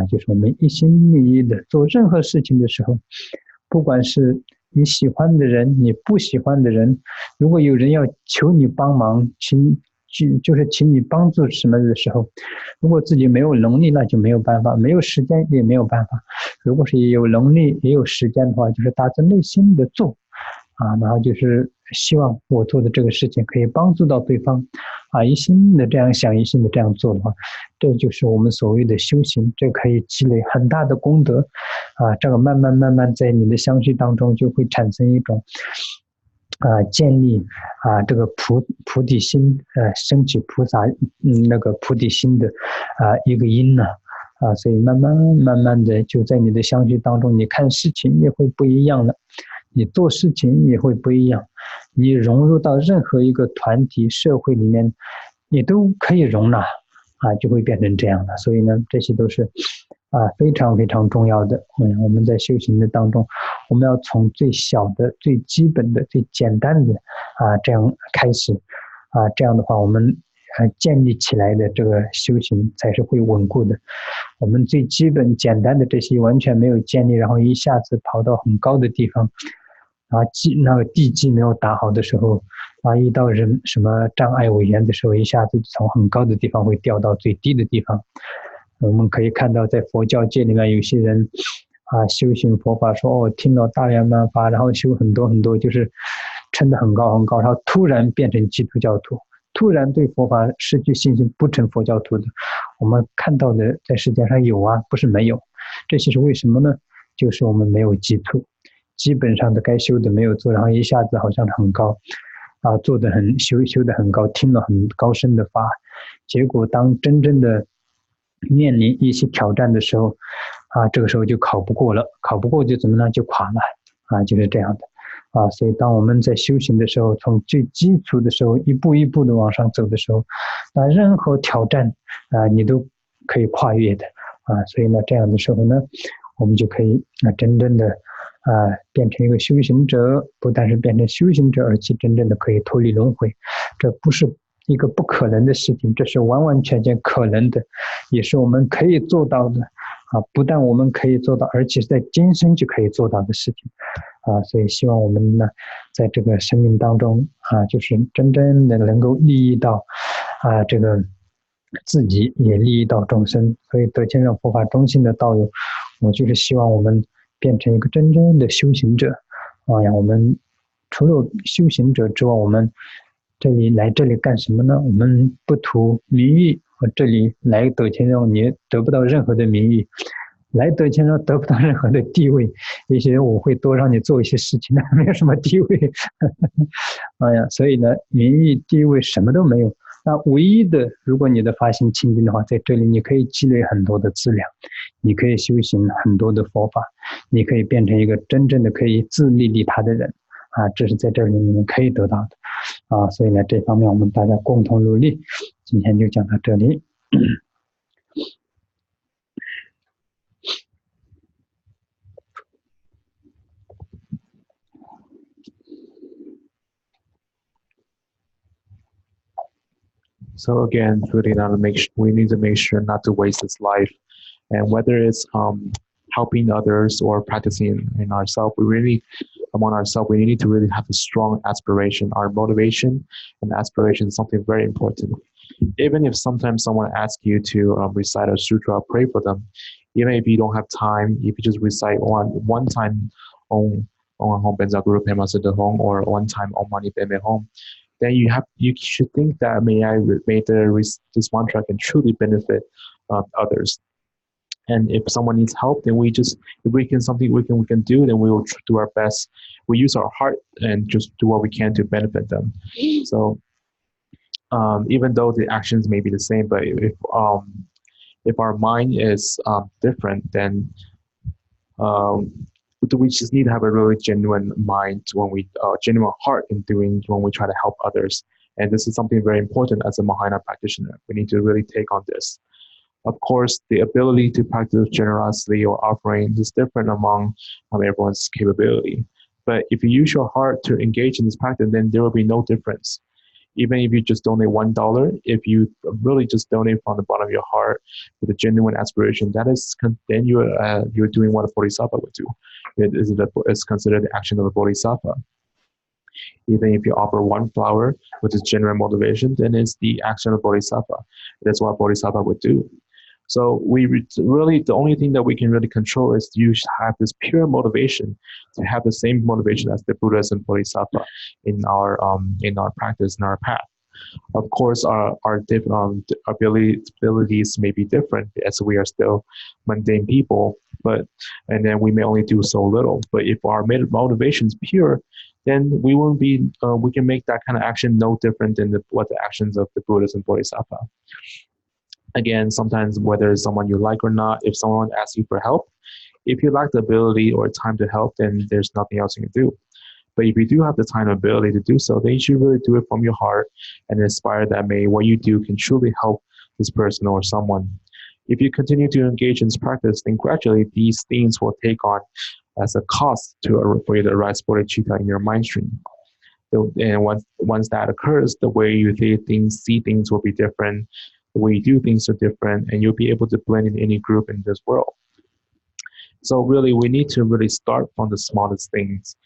就是我们一心一意的做任何事情的时候，不管是你喜欢的人，你不喜欢的人，如果有人要求你帮忙，就是请你帮助什么的时候，如果自己没有能力，那就没有办法，没有时间也没有办法。如果是有能力也有时间的话，就是打自内心的做然后就是希望我做的这个事情可以帮助到对方一心的这样想，一心的这样做的话，这就是我们所谓的修行，这可以积累很大的功德这个慢慢在你的相续当中就会产生一种建立这个菩提心升起菩萨那个菩提心的一个因所以慢慢的就在你的相续当中，你看事情也会不一样了，你做事情也会不一样，你融入到任何一个团体社会里面，你都可以容纳就会变成这样的。所以呢，这些都是非常非常重要的。我们在修行的当中，我们要从最小的、最基本的、最简单的这样开始这样的话，我们建立起来的这个修行才是会稳固的。我们最基本简单的这些完全没有建立，然后一下子跑到很高的地方那个地基没有打好的时候遇到什么障碍危险的时候，一下子从很高的地方会掉到最低的地方。我们可以看到在佛教界里面有些人修行佛法说听了大圆满法，然后修很多很多，就是撑得很高很高，然后突然变成基督教徒，突然对佛法失去信心，不成佛教徒的，我们看到的在世界上有不是没有。这些是为什么呢？就是我们没有基础，基本上的该修的没有做，然后一下子好像很高做得修得很高，听了很高深的法，结果当真正的面临一些挑战的时候这个时候就考不过了，考不过就怎么呢？就垮了就是这样的所以当我们在修行的时候，从最基础的时候一步一步的往上走的时候，那任何挑战你都可以跨越的所以呢，这样的时候呢，我们就可以真正的变成一个修行者，不但是变成修行者，而且真正的可以脱离轮回。这不是一个不可能的事情，这是完完全全可能的，也是我们可以做到的不但我们可以做到，而且在今生就可以做到的事情所以希望我们呢，在这个生命当中就是真正的能够利益到这个自己，也利益到众生。所以德谦让佛法中心的道友，我就是希望我们变成一个真正的修行者我们除了修行者之外，我们来这里干什么呢？我们不图名誉，我这里来德谦让你得不到任何的名誉，来德谦让得不到任何的地位，也许我会多让你做一些事情没有什么地位所以呢，名誉地位什么都没有。那唯一的，如果你的发心清净的话，在这里你可以积累很多的资粮，你可以修行很多的佛法，你可以变成一个真正的可以自利利他的人这是在这里你们可以得到的所以呢，这方面我们大家共同努力。今天就讲到这里。So again, we need to make sure not to waste this life, and whether it's helping others or practicing in ourselves, we need to really have a strong aspiration. Our motivation and aspiration is something very important. Even if sometimes someone asks you to recite a sutra, pray for them, even if you don't have time, if you just recite one time on Hom Benza Guru Pema Siddha or one time on Mani Padme Hum, then you should think that this mantra can truly benefit others. And if someone needs help, then we can do, then we will do our best. We use our heart and just do what we can to benefit them. So even though the actions may be the same, but if our mind is different, then we just need to have a really genuine mind genuine heart when we try to help others. And this is something very important as a Mahayana practitioner. We need to really take on this. Of course, the ability to practice generosity or offering is different among everyone's capability. But if you use your heart to engage in this practice, then there will be no difference. Even if you just donate $1, if you really just donate from the bottom of your heart with a genuine aspiration, then you're doing what a bodhisattva would do. It's considered the action of a bodhisattva. Even if you offer one flower with this genuine motivation, then it's the action of bodhisattva. That's what bodhisattva would do. So the only thing that we can really control is you have this pure motivation to have the same motivation as the Buddhas and Bodhisattva in our practice, in our path. Of course, our abilities may be different as we are still mundane people, and then we may only do so little. But if our motivation is pure, then we won't be. We can make that kind of action no different than what the actions of the Buddhas and Bodhisattva. Again, sometimes whether it's someone you like or not, if someone asks you for help, if you lack the ability or time to help, then there's nothing else you can do. But if you do have the time and ability to do so, then you should really do it from your heart and inspire that what you do can truly help this person or someone. If you continue to engage in this practice, then gradually these things will take on as a cost for you to arise bodhicitta in your mind stream. And once that occurs, the way you see things will be different. The way you do things are different, and you'll be able to blend in any group in this world. So really, we need to really start from the smallest things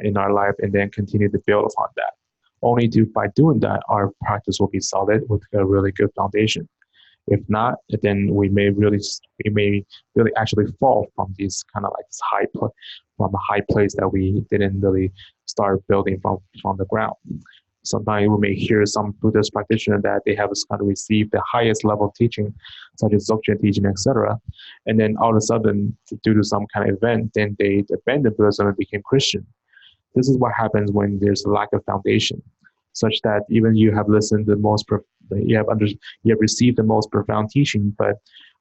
in our life and then continue to build upon that. Only by doing that, our practice will be solid with a really good foundation. If not, then we may really actually fall from this kind of like this from a high place that we didn't really start building from the ground. Sometimes we may hear some Buddhist practitioner that they have kind of received the highest level of teaching, such as Dzogchen teaching, etc. And then all of a sudden, due to some kind of event, then they abandoned Buddhism and became Christian. This is what happens when there's a lack of foundation, such that even you have listened you have received the most profound teaching, but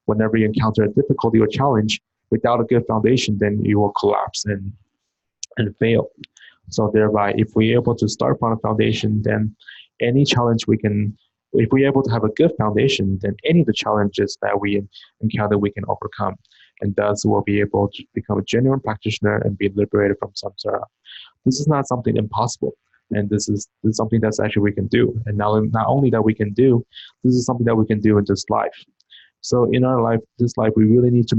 whenever you encounter a difficulty or challenge without a good foundation, then you will collapse and fail. So thereby, if we're able to start from a foundation, then any challenge if we're able to have a good foundation, then any of the challenges that we encounter, we can overcome. And thus, we'll be able to become a genuine practitioner and be liberated from samsara. This is not something impossible. And this is something that's actually we can do. And not only that we can do, this is something that we can do in this life. So in this life, we really need to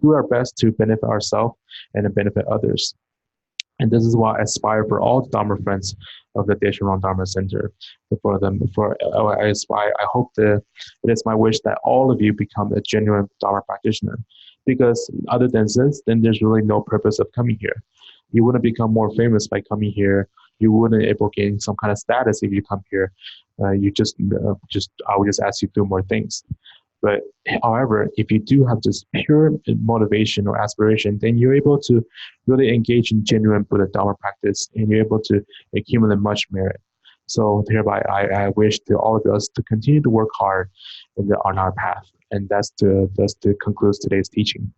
do our best to benefit ourselves and to benefit others. And this is why I aspire for all the Dharma friends of the Deshe Dharma Center. I hope that it is my wish that all of you become a genuine Dharma practitioner. Because other than this, then there's really no purpose of coming here. You wouldn't become more famous by coming here. You wouldn't able to gain some kind of status if you come here. I would just ask you to do more things. But however, if you do have this pure motivation or aspiration, then you're able to really engage in genuine Buddha Dharma practice, and you're able to accumulate much merit. So thereby, I wish to all of us to continue to work hard on our path. And that's to conclude today's teaching.